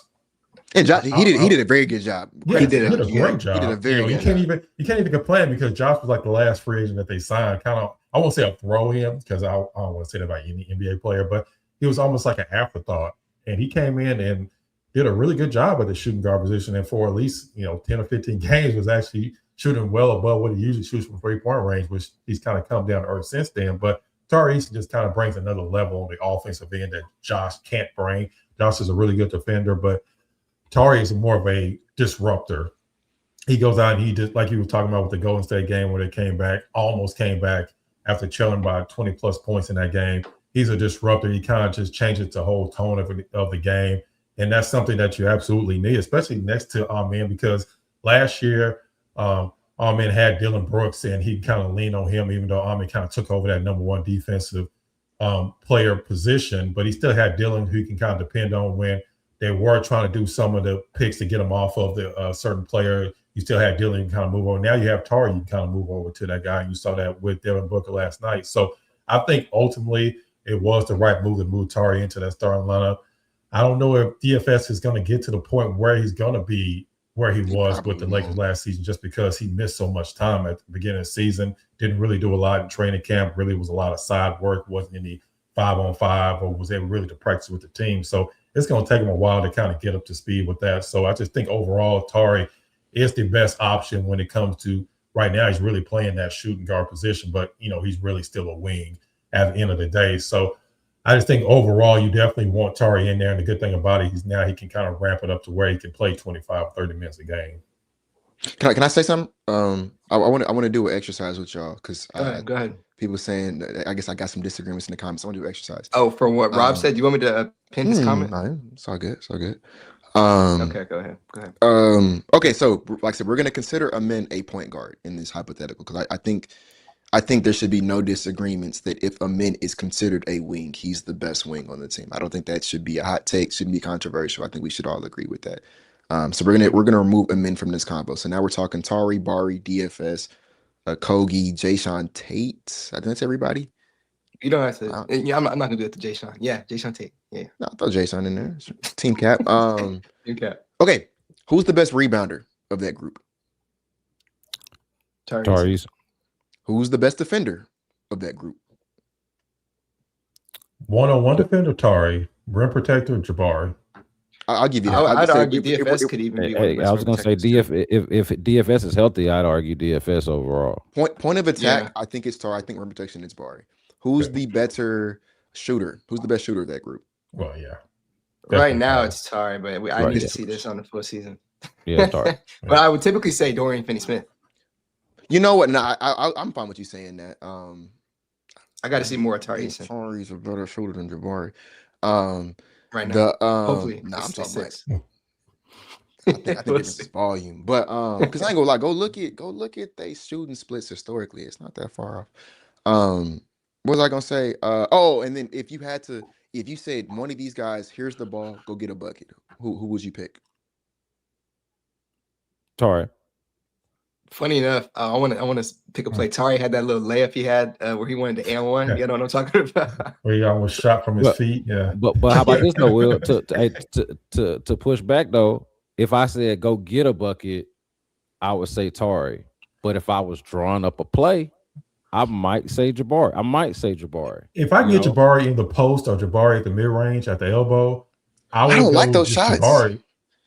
And Josh, he did a very good job. Yeah, he did a great job. He did a very good job. You can't even complain because Josh was like the last free agent that they signed. Kind of, I won't say a throw in because I don't want to say that about any NBA player, but he was almost like an afterthought. And he came in and did a really good job at the shooting guard position. And for at least 10 or 15 games was actually shooting well above what he usually shoots from 3-point range, which he's kind of come down to earth since then. But Tari Eason just kind of brings another level on the offensive end that Josh can't bring. Josh is a really good defender, but Tari is more of a disruptor. He goes out and he just, like you were talking about with the Golden State game where they almost came back after trailing by 20 plus points in that game. He's a disruptor. He kind of just changes the whole tone of the game. And that's something that you absolutely need, especially next to Amen, because last year, Amen had Dylan Brooks and he kind of leaned on him, even though Amen kind of took over that number 1 defensive player position. But he still had Dylan who he can kind of depend on when they were trying to do some of the picks to get him off of the certain player. You still had Dylan, you can kind of move over. Now you have Tari, you can kind of move over to that guy. And you saw that with Devin Booker last night. So I think ultimately it was the right move to move Tari into that starting lineup. I don't know if DFS is going to get to the point where he's going to be where he was with the Lakers last season, just because he missed so much time at the beginning of the season, didn't really do a lot in training camp, really was a lot of side work, wasn't any 5-on-5 or was able really to practice with the team. So it's going to take him a while to kind of get up to speed with that. So I just think overall Tari is the best option when it comes to right now. He's really playing that shooting guard position, but he's really still a wing at the end of the day. So I just think overall you definitely want Tari in there. And the good thing about it, he can kind of ramp it up to where he can play 25, 30 minutes a game. Can I say something? I want to do an exercise with y'all because go ahead. People saying I guess I got some disagreements in the comments. I want to do an exercise. Oh, from what Rob said, you want me to pin his comment? No, it's all good. It's all good. Okay, go ahead. Okay, so like I said, we're going to consider Amen a point guard in this hypothetical because I think there should be no disagreements that if Amen is considered a wing, he's the best wing on the team. I don't think that should be a hot take, shouldn't be controversial. I think we should all agree with that. So we're gonna remove Amen from this combo. So now we're talking Tari, Bari, DFS, Kogi, Jayshawn Tate. I think that's everybody. You don't have to. Yeah, I'm not gonna do it to Jayshawn. Yeah, Jayshawn Tate. Yeah. No, I throw Jayshawn in there. Team cap. Team cap. Okay, who's the best rebounder of that group? Tari. Who's the best defender of that group? 1-on-1 defender, Tari. Rim protector, Jabari. I'll give you that. I'd argue DFS could even be. I was going to say if DFS is healthy, I'd argue DFS overall. Point of attack, I think it's Tari. I think rim protection is Bari. Who's the better shooter? Who's the best shooter of that group? Well, yeah. Right now it's Tari, but I need to see this on the full season. Yeah, Tari. But I would typically say Dorian Finney-Smith. You know what? No, I'm fine with you saying that. I got to see more of Tari Eason. Tari's a better shooter than Jabari. Right now, hopefully. I'm talking six. I think it's volume, but because I ain't gonna lie, go look at they shooting splits historically. It's not that far off. What was I gonna say? And then if you said one of these guys, here's the ball, go get a bucket. Who would you pick? Tari. Funny enough, I want to pick a play. Tari had that little layup he had where he wanted to and one. You know what I'm talking about? Where he almost shot from his feet. Yeah. But how about this though, Will? To push back though, if I said go get a bucket, I would say Tari. But if I was drawing up a play, I might say Jabari. If I get Jabari in the post or Jabari at the mid range at the elbow, I don't like those shots. Jabari.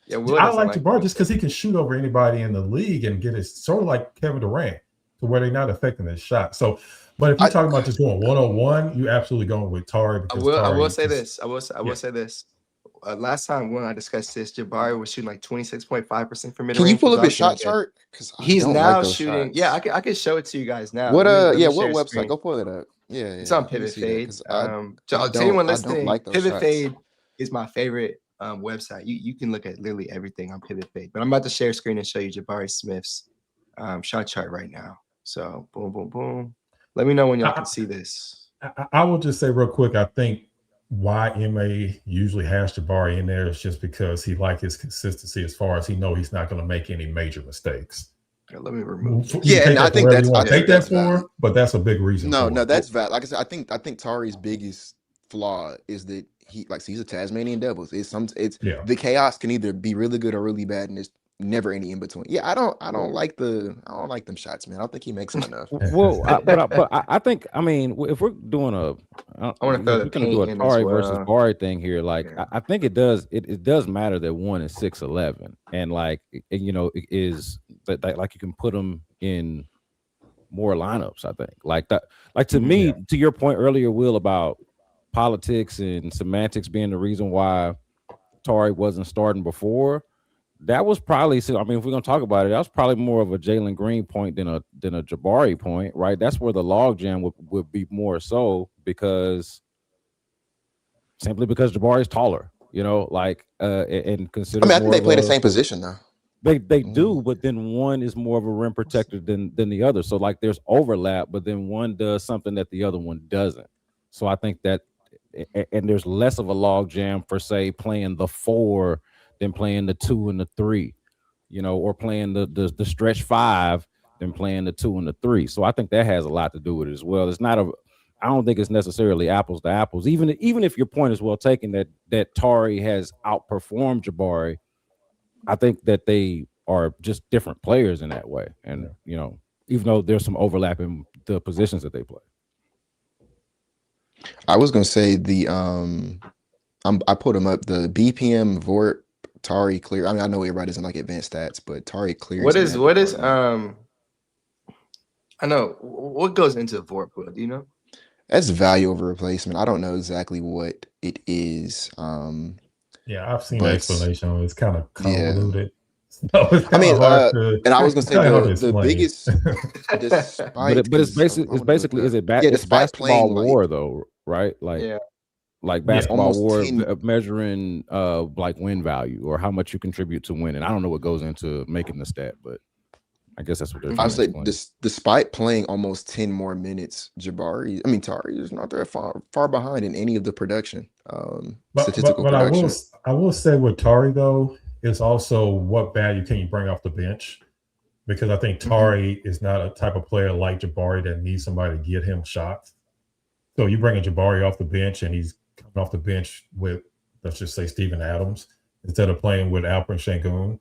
Yeah, I like Jabari just because he can shoot over anybody in the league and get it sort of like Kevin Durant to where they're not affecting his shot. So, but if you're talking about just going 1-on-1, you absolutely going with Tari. I will say this. last time when I discussed this, Jabari was shooting like 26.5% from mid Can you range. pull up his shot chart? Because I He's don't now like those shooting. shots. Yeah, I can show it to you guys now. What let me what share website? screen. Go pull it up. Yeah, It's on let me Pivot see that, Fade. 'cause To anyone I don't listening, like those Pivot shots. Fade is my favorite website. You can look at literally everything on Pivot Fade. But I'm about to share screen and show you Jabari Smith's shot chart right now. So boom, boom, boom. Let me know when y'all can see this. I will just say real quick, I think why MA usually has Jabari in there is just because he like his consistency as far as he know he's not going to make any major mistakes. Let me remove this. You Yeah, can and take I that think wherever that's you want to take that valid. for, but that's a big reason. No, for no, it. that's valid. Like I said, I think Tari's biggest flaw is that he's a Tasmanian devil. It's Yeah. the chaos can either be really good or really bad, and there's never any in between. Yeah, I don't like them shots, man. I don't think he makes them enough. Well, I think, I mean, if we're doing I want to throw the we're gonna do a paint in Tari as versus well. Bari thing here, like Yeah. I think it does matter that one is 6'11", and like you know, it is that like you can put them in more lineups. I think like that, like to me, to your point earlier, Will, about politics and semantics being the reason why Tari wasn't starting before. That was probably, I mean, if we're gonna talk about it, that was probably more of a Jalen Green point than a Jabari point, right? That's where the logjam would be more so simply because Jabari is taller, you know, like and considered I mean, I think more they of play the a, same position though. they do, but then one is more of a rim protector than the other. So like there's overlap, but then one does something that the other one doesn't. So I think that, and there's less of a log jam for say playing the 4 than playing the 2 and the 3, you know, or playing the stretch 5 than playing the 2 and the 3. So I think that has a lot to do with it as well. I don't think it's necessarily apples to apples. Even if your point is well taken that Tari has outperformed Jabari, I think that they are just different players in that way. And you know, even though there's some overlap in the positions that they play. I was gonna say I put them up, the BPM Vort Tari clear. I mean, I know everybody doesn't like advanced stats, but Tari clears. What is I know what goes into Vort, do you know? That's value over replacement. I don't know exactly what it is. Yeah, I've seen the explanation. It's kind of convoluted. Yeah. So I mean, and I was gonna say the biggest, but it's basically is it it's basketball war though, right? Like like basketball war measuring like win value or how much you contribute to winning. I don't know what goes into making the stat, but I guess that's what they're trying to explain. Despite playing almost 10 more minutes, Tari is not that far behind in any of the production. Statistical production. I will say with Tari though, is also what value can you bring off the bench? Because I think Tari is not a type of player like Jabari that needs somebody to get him shots. So you bring a Jabari off the bench and he's coming off the bench with, let's just say, Steven Adams instead of playing with Alperen Sengun.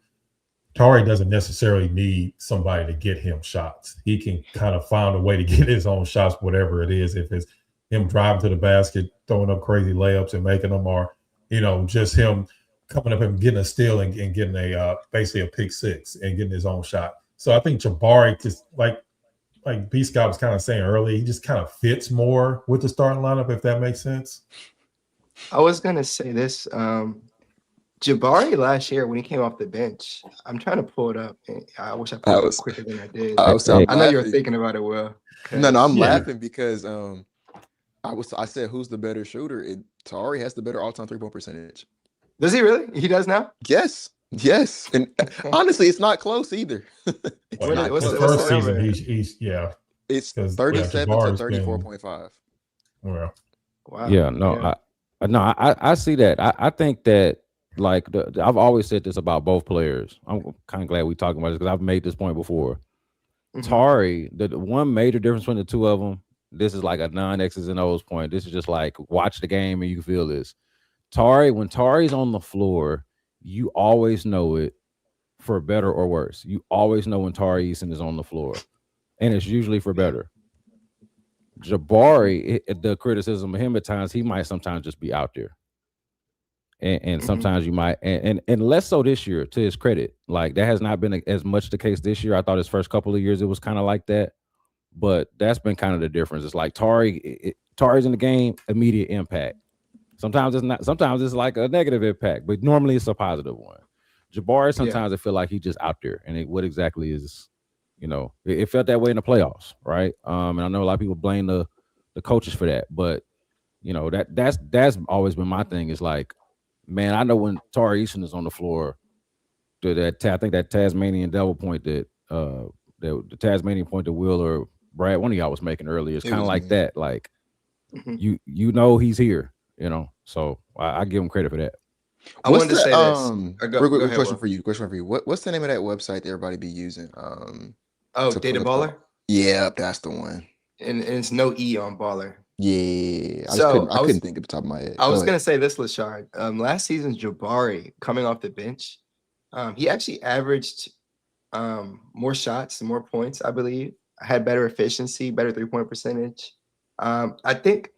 Tari doesn't necessarily need somebody to get him shots. He can kind of find a way to get his own shots, whatever it is. If it's him driving to the basket, throwing up crazy layups and making them, or, you know, just him coming up and getting a steal and getting basically a pick six and getting his own shot. So I think Jabari, just like B. Scott was kind of saying earlier, he just kind of fits more with the starting lineup, if that makes sense. I was gonna say this. Jabari last year when he came off the bench, I'm trying to pull it up. I wish I pulled it up quicker than I did. I know you were thinking about it, Will. No, I'm laughing because I said who's the better shooter? Tari has the better all-time 3-point percentage. Does he really? He does now? Yes. And honestly, it's not close either. What's the first season? He's It's 37 to 34.5. Well, wow. Yeah, no, I see that. I think that, like, I've always said this about both players. I'm kind of glad we're talking about this because I've made this point before. Tari, the one major difference between the two of them, this is like a non-X's and O's point. This is just like watch the game and you can feel this. When Tari's on the floor, you always know it, for better or worse. You always know when Tari Eason is on the floor, and it's usually for better. Jabari, the criticism of him at times, he might sometimes just be out there. And sometimes you might, and less so this year, to his credit. Like, that has not been as much the case this year. I thought his first couple of years it was kind of like that, but that's been kind of the difference. It's like Tari's in the game, immediate impact. Sometimes it's not. Sometimes it's like a negative impact, but normally it's a positive one. Jabari, sometimes I feel like he's just out there, and what exactly is, it felt that way in the playoffs, right? And I know a lot of people blame the coaches for that, but that's always been my thing. Is like, man, I know when Tari Eason is on the floor, I think that Tasmanian double point that the Tasmanian point that Will or Brad, one of y'all was making earlier, is kind of like that. Like, he's here, So I give him credit for that. I wanted to say this. Quick question for you. What's the name of that website that everybody be using? Data Baller. Yeah, that's the one. And it's no E on Baller. Yeah, I couldn't think at the top of my head. I was gonna say this, Lashard. Last season's Jabari coming off the bench, he actually averaged more shots and more points. I believe had better efficiency, better 3-point percentage. I think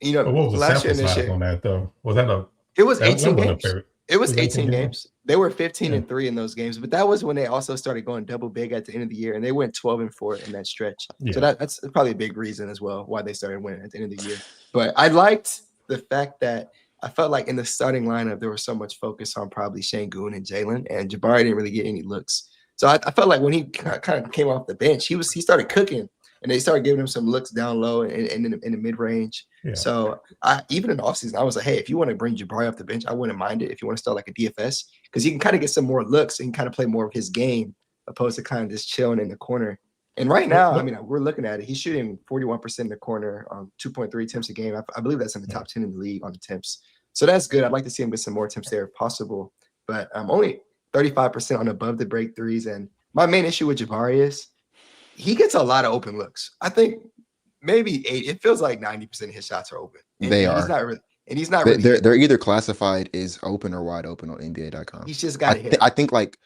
what was the last sample year size on that though? Was that It was 18 games. It was 18 18 games. They were 15-3 in those games, but that was when they also started going double big at the end of the year, and they went 12-4 in that stretch. Yeah. So that's probably a big reason as well why they started winning at the end of the year. But I liked the fact that I felt like in the starting lineup there was so much focus on probably Şengün and Jalen, and Jabari didn't really get any looks. So I felt like when he kind of came off the bench, he started cooking. And they started giving him some looks down low and in the mid range. Yeah. So even in the offseason, I was like, hey, if you want to bring Jabari off the bench, I wouldn't mind it. If you want to start like a DFS, because he can kind of get some more looks and kind of play more of his game opposed to kind of just chilling in the corner. And right now, I mean, we're looking at it. He's shooting 41% in the corner on 2.3 attempts a game. I believe that's in the top 10 in the league on attempts. So that's good. I'd like to see him get some more attempts there if possible. But only 35% on above the break threes. And my main issue with Jabari is he gets a lot of open looks. I think maybe 8. It feels like 90% of his shots are open. They are. He's not really. They're either classified as open or wide open on NBA.com. He's just got to hit. I think like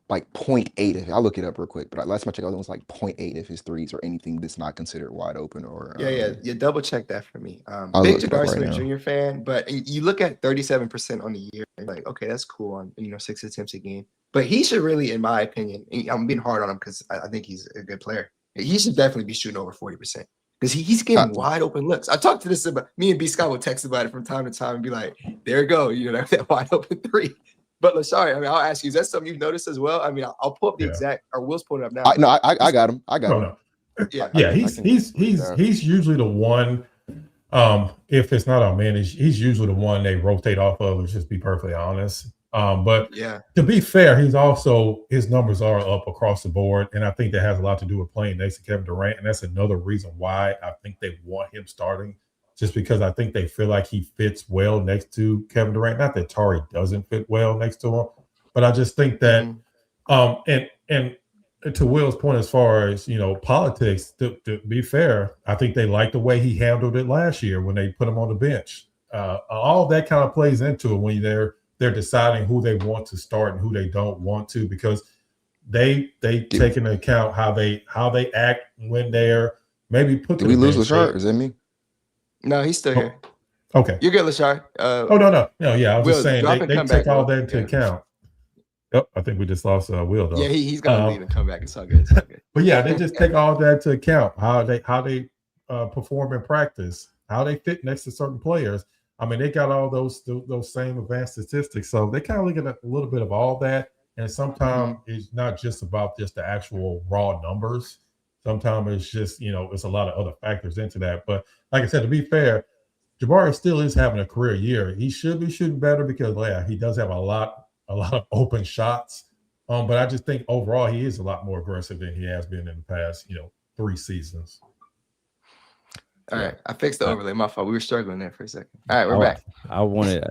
0.8. I'll look it up real quick. But last time I checked, it was like 0.8 if his threes or anything that's not considered wide open or. Yeah. Double check that for me. Big Jabari Smith Jr. fan, but you look at 37% on the year. And like, okay, that's cool on 6 attempts a game. But he should really, in my opinion, I'm being hard on him because I think he's a good player. He should definitely be shooting over 40% because he's getting wide open looks. I talked to this about me and B Scott will text about it from time to time and be like, there you go, that wide open 3. But sorry, I mean, I'll ask you, is that something you've noticed as well? I mean, I'll pull up the exact, or Will's pulling it up now. I got him. No. Yeah, he's usually the one. If it's not a man, he's usually the one they rotate off of. Let's just be perfectly honest. But to be fair, his numbers are up across the board, and I think that has a lot to do with playing next to Kevin Durant, and that's another reason why I think they want him starting, just because I think they feel like he fits well next to Kevin Durant. Not that Tari doesn't fit well next to him, but I just think that, and to Will's point, as far as politics, to be fair, I think they like the way he handled it last year when they put him on the bench. All that kind of plays into it when they're deciding who they want to start and who they don't want to, because they take into account how they act when they're maybe put. Did we lose Lashard? Is that me? No, he's still here. Okay, you're good, Lashard. No. Yeah, I was just saying they take all that into account. Yep, I think we just lost Will though. Yeah, he's gonna leave and come back. It's all good. It's all good. But yeah, they just take all that into account, how they perform in practice, how they fit next to certain players. I mean, they got all those same advanced statistics, so they kind of look at a little bit of all that. And sometimes it's not just about just the actual raw numbers. Sometimes it's just it's a lot of other factors into that. But like I said, to be fair, Jabari still is having a career year. He should be shooting better because he does have a lot of open shots. But I just think overall he is a lot more aggressive than he has been in the past 3 seasons. All right, I fixed the overlay. My fault. We were struggling there for a second. All right, we're back. I wanted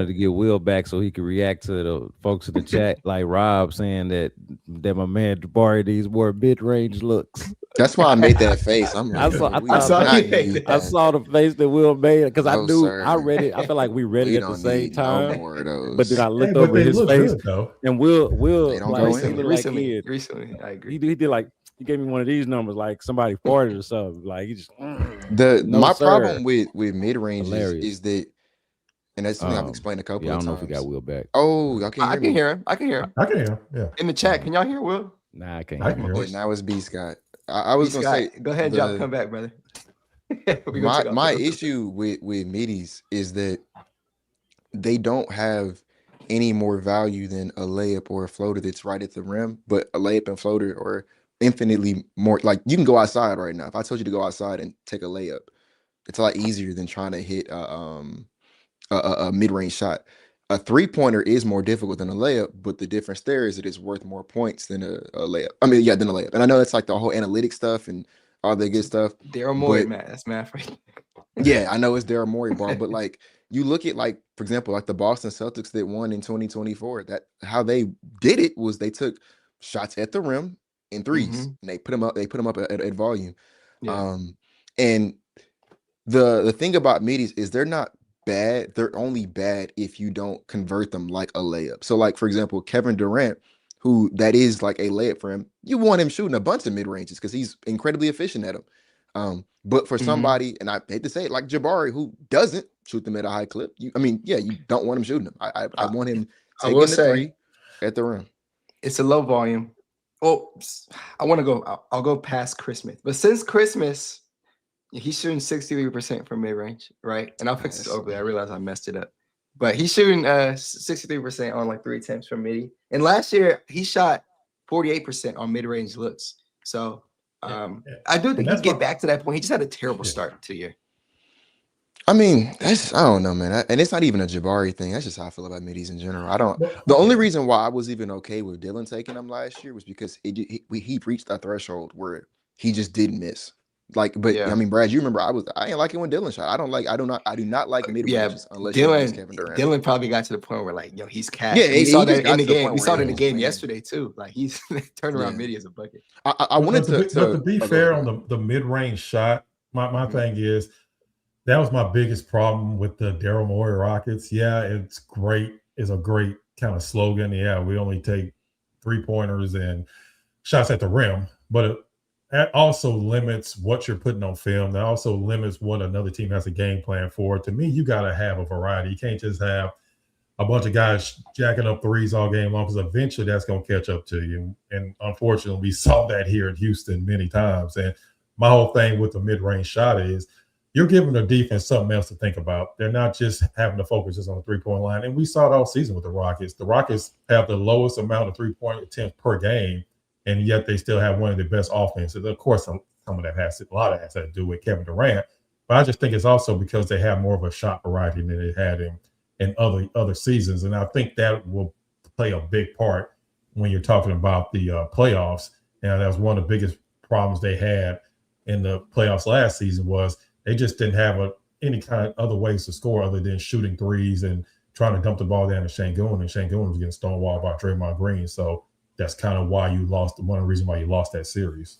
to get Will back so he could react to the folks in the chat, like Rob saying that my man Jabari needs more mid-range looks. That's why I made that face. I'm like, I saw the face that Will made because I knew I read it. I feel like we read it at the same time. But then I looked over his face, and Will recently, I agree. He did like. He gave me one of these numbers, like somebody farted or something. Like he just my problem with mid range is that, and that's something I've explained a couple of times. I don't know if we got Will back. Oh, y'all can't I can hear him. I can hear him. Yeah. In the chat, can y'all hear Will? Nah, I can't hear him. Now it's B Scott. I was gonna say, go ahead, Job. Come back, brother. We're gonna take off My the rest of it. issue with middies is that they don't have any more value than a layup or a floater that's right at the rim, but a layup and floater are infinitely more like you can go outside right now. If I told you to go outside and take a layup, it's a lot easier than trying to hit a mid-range shot. A three-pointer is more difficult than a layup, but the difference there is it is worth more points than a layup. I mean, yeah, than a layup. And I know that's like the whole analytic stuff and all the good stuff, Daryl Morey, but man, that's math right yeah, I know it's Daryl Morey bar, but like you look at like for example, like the Boston Celtics that won in 2024, that how they did it was they took shots at the rim in threes Mhm. and they put them up at volume. Yeah. Um, and the thing about middies is they're not bad. They're only bad if you don't convert them like a layup. So, like for example, Kevin Durant, who that is like a layup for him. You want him shooting a bunch of mid ranges because he's incredibly efficient at them. But for Mhm. somebody, and I hate to say it, like Jabari, who doesn't shoot them at a high clip, I mean, yeah, you don't want him shooting them. I I, want him I will taking the say three at the rim. it's a low volume. Well, I want to go. I'll go past Christmas, but since Christmas, he's shooting 63% from mid range, right? And I'll fix this Yes. overlay. I realized I messed it up, but he's shooting 63% on like 3 attempts from midi. And last year he shot 48% on mid range looks. So Yeah. I do And think he that's can get what, back to that point. He just had a terrible yeah. start to the year. I mean, I don't know, man. And it's not even a Jabari thing. That's just how I feel about middies in general. I don't. Well, The only reason why I was even okay with Dylan taking him last year was because he reached that threshold where he just didn't miss. Like, but I Yeah. mean, Brad, you remember I ain't like it when Dylan shot. I do not like mid Yeah, ranges unless you're against Dylan. Kevin Durant. Dylan probably got to the point where like, yo, he's Yeah, cash. We he saw just that in got the to the game. point We where saw it in it the was, game man. yesterday too. Like he's turnaround Yeah, midi as a bucket. I wanted but to be oh, go ahead, fair go on ahead. the mid-range shot, my Mhm. thing is that was my biggest problem with the Daryl Morey Rockets. Yeah, it's great. It's a great kind of slogan. Yeah, we only take 3-pointers and shots at the rim, but that also limits what you're putting on film. That also limits what another team has a game plan for. To me, you got to have a variety. You can't just have a bunch of guys jacking up threes all game long because eventually that's going to catch up to you. And unfortunately, we saw that here in Houston many times. And my whole thing with the mid-range shot is you're giving the defense something else to think about. They're not just having to focus just on the three-point line. And we saw it all season with the Rockets. The Rockets have the lowest amount of three-point attempts per game, and yet they still have one of the best offenses. Of course, some of that has a lot of that has to do with Kevin Durant, but I just think it's also because they have more of a shot variety than they had in other seasons, and I think that will play a big part when you're talking about the playoffs. And that was one of the biggest problems they had in the playoffs last season was they just didn't have any kind of other ways to score other than shooting threes and trying to dump the ball down to Şengün, and Şengün was getting stonewalled by Draymond Green. So that's kind of why you lost. One of the reasons why you lost that series.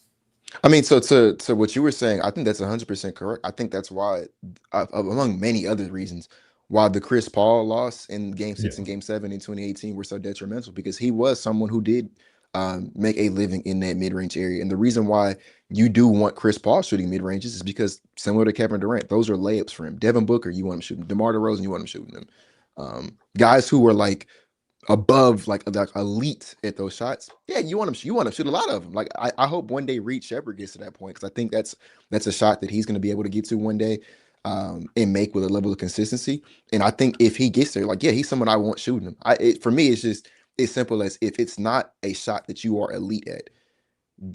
I mean, so to what you were saying, I think that's 100% correct. I think that's why, among many other reasons, why the Chris Paul loss in Game Yeah, 6 and Game 7 in 2018 were so detrimental because he was someone who did make a living in that mid range area. And the reason why you do want Chris Paul shooting mid ranges is because similar to Kevin Durant, those are layups for him. Devin Booker, you want him shooting. DeMar DeRozan, you want him shooting them. Guys who were like above like elite at those shots. Yeah, you want to shoot a lot of them. Like I hope one day Reed Shepard gets to that point because I think that's a shot that he's going to be able to get to one day and make with a level of consistency. And I think if he gets there, like yeah, he's someone I want shooting him. For me, it's just as simple as if it's not a shot that you are elite at,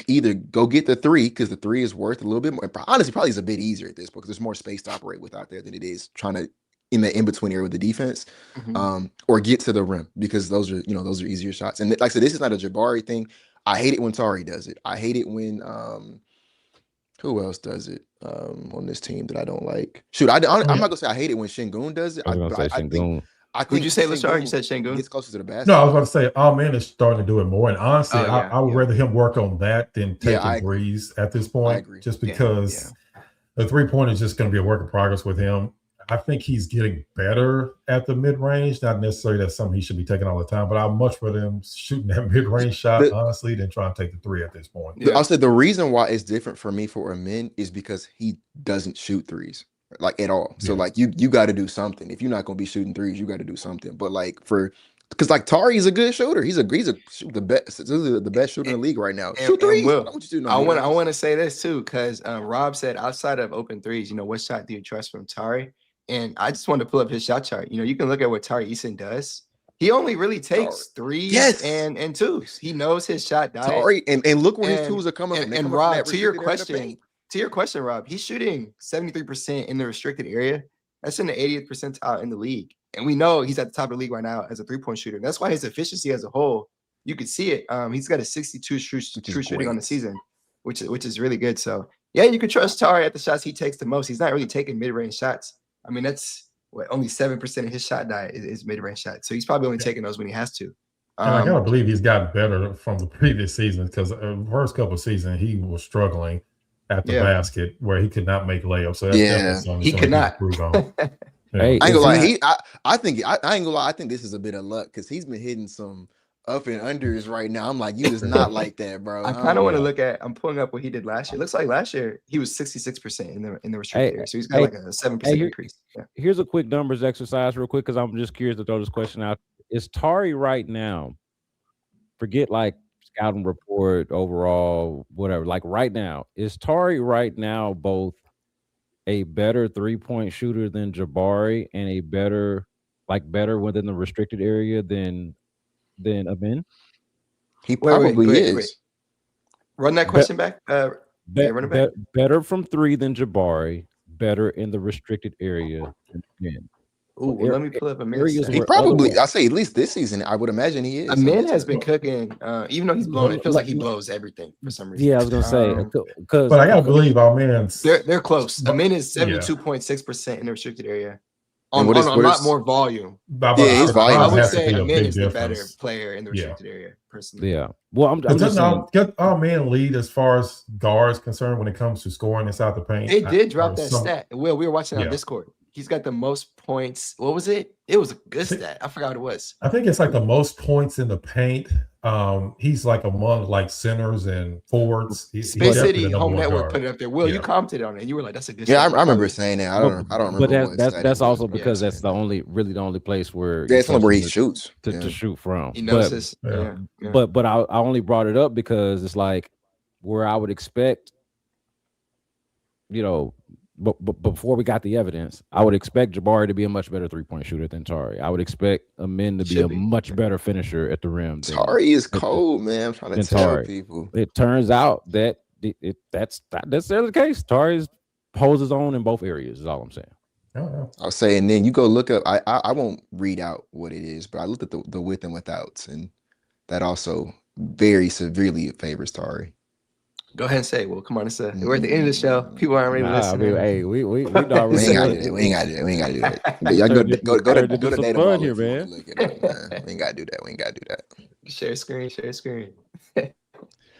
either go get the three because the three is worth a little bit more. Honestly, probably is a bit easier at this point because there's more space to operate with out there than it is trying to in the in-between area with the defense, or get to the rim because those are easier shots. And like I said, this is not a Jabari thing. I hate it when Tari does it. I hate it when who else does it on this team that I don't like? Shoot, I'm not gonna say I hate it when Şengün does it. I was gonna say Şengün. I Who'd think you say, Lashar? You Şengün said Şengün? gets closer to the no, I basket. was about to say, our man is starting to do it more. And honestly, Oh, yeah, I would yeah. rather him work on that than Yeah, taking I agree. threes at this I point, agree. just Yeah, because the three-point is just going to be a work in progress with him. I think he's getting better at the mid-range. Not necessarily that's something he should be taking all the time, but I'd much rather him shooting that mid-range shot, honestly, than trying to take the three at this point. Yeah. I'll say the reason why it's different for me for a min is because he doesn't shoot threes like at all. So Yeah. like you got to do something. If you're not going to be shooting threes, you got to do something. But like for Because like Tari's a good shooter. He's the best shooter in the league right now. Shoot And threes. Will, I want you to know. I want to say this too, because Rob said outside of open threes, what shot do you trust from Tari? And I just wanted to pull up his shot chart. You can look at what Tari Eason does. He only really takes threes and twos. He knows his shot diet. Tari, and look where his twos are coming from. And Rob, to your question, Rob, he's shooting 73% in the restricted area. That's in the 80th percentile in the league. And we know he's at the top of the league right now as a three-point shooter. That's why his efficiency as a whole, you could see it. He's got a 62 true shooting on the season, which is really good. So, yeah, you can trust Tari at the shots he takes the most. He's not really taking mid-range shots. I mean, that's only 7% of his shot diet is mid-range shots. So he's probably only taking those when he has to. And I gotta believe he's gotten better from the previous season, because the first couple of seasons he was struggling at the basket where he could not make layups. So that's he could not. Hey, I ain't gonna lie. I think I ain't gonna lie. I think this is a bit of luck because he's been hitting some up and unders right now. I'm like, you is not like that, bro. I kind of want to look at. I'm pulling up what he did last year. Looks like last year he was 66% in the restricted area, so he's got like a 7% increase. Yeah. Here's a quick numbers exercise, real quick, because I'm just curious to throw this question out. Is Tari right now? Forget like scouting report, overall, whatever. Like right now, is Tari right now both a better 3-point shooter than Jabari and a better within the restricted area than Amin? He probably is. Wait. Run that question back. Run it back. Better from 3 than Jabari, better in the restricted area than Amin. Ooh, well, let me pull up Amin. He probably, I say at least this season, I would imagine he is. Amin has been cooking, even though he's blown. It feels like he blows everything for some reason. Yeah, I was gonna say, but I gotta believe Amin's. They're close. Amin is 72.6% in the restricted area. On a lot more volume. His volume. I would say Amin is the better player in the restricted area, personally. Yeah. Well, I'm just saying, get Amin lead as far as guards concerned when it comes to scoring inside the paint. They did drop that stat. Will, we were watching on Discord. He's got the most points. What was it? It was a good stat. I forgot what it was. I think it's like the most points in the paint. He's like among like centers and forwards. Space City Home Network put it up there. Will, you commented on it, and you were like, "That's a good." Yeah, I remember saying that. I don't remember. But that's also because that's the only place where that's only where he shoots to shoot from. He knows this. But I only brought it up because it's like where I would expect, But before we got the evidence, I would expect Jabari to be a much better 3-point shooter than Tari. I would expect Amin to be a much better finisher at the rim. Tari is cold, man. I'm trying to tell people. It turns out that that's not necessarily the case. Tari holds his own in both areas, is all I'm saying. I'll say, and then you go look up. I won't read out what it is, but I looked at the with and without, and that also very severely favors Tari. Go ahead and say, well, come on, we're at the end of the show. People aren't really listening. Hey, we ain't gotta do that. We ain't gotta do that. Y'all go to data ball here, man. We ain't gotta do that. Share screen.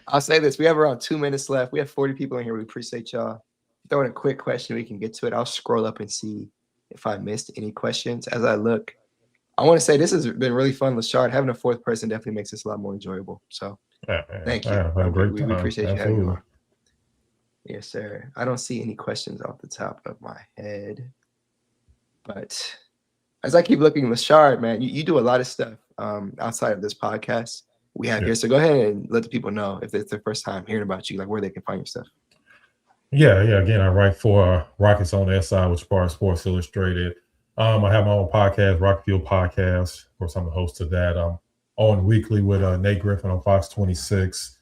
I'll say this: we have around 2 minutes left. We have 40 people in here. We appreciate y'all. Throw in a quick question, we can get to it. I'll scroll up and see if I missed any questions. As I look, I want to say this has been really fun, Lashard. Having a fourth person definitely makes this a lot more enjoyable. So. Thank you. We appreciate you having me. Yes, sir. I don't see any questions off the top of my head. But as I keep looking, Lashard, man, you do a lot of stuff outside of this podcast we have here. So go ahead and let the people know if it's their first time hearing about you, like where they can find your stuff. Yeah. Again, I write for Rockets on the SI, which is part of Sports Illustrated. I have my own podcast, Rocket Fuel Podcast. Of course, I'm the host of that. On weekly with Nate Griffin on Fox 26.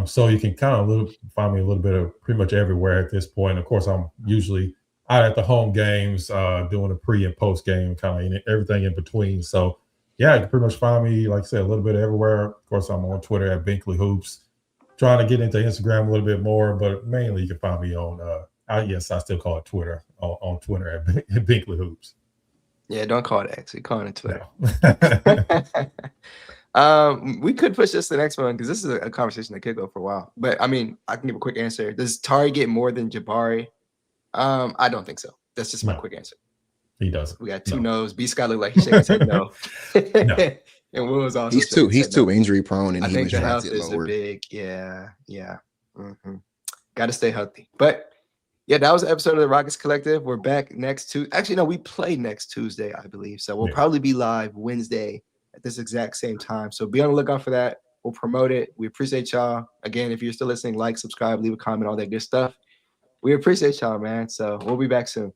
So you can kind of find me a little bit of pretty much everywhere at this point. Of course, I'm usually out at the home games, doing a pre and post game, kind of everything in between. So yeah, you can pretty much find me, like I said, a little bit everywhere. Of course, I'm on Twitter at Binkley Hoops, trying to get into Instagram a little bit more, but mainly you can find me on, I still call it Twitter, on Twitter at Binkley Hoops. Yeah, don't call it X. We call it Twitter. We could push this to the next one because this is a conversation that could go for a while. But I mean, I can give a quick answer. Does Tari get more than Jabari? I don't think so. That's just my quick answer. He doesn't. We got two no's. B Scott looked like he shaking his head no. And Will was also he's too injury prone, and I think the health is a big Got to stay healthy. But yeah, that was an episode of the Rockets Collective. We're back next Tuesday. Actually, no, we play next Tuesday, I believe. So we'll probably be live Wednesday at this exact same time. So be on the lookout for that. We'll promote it. We appreciate y'all. Again, if you're still listening, like, subscribe, leave a comment, all that good stuff. We appreciate y'all, man. So we'll be back soon.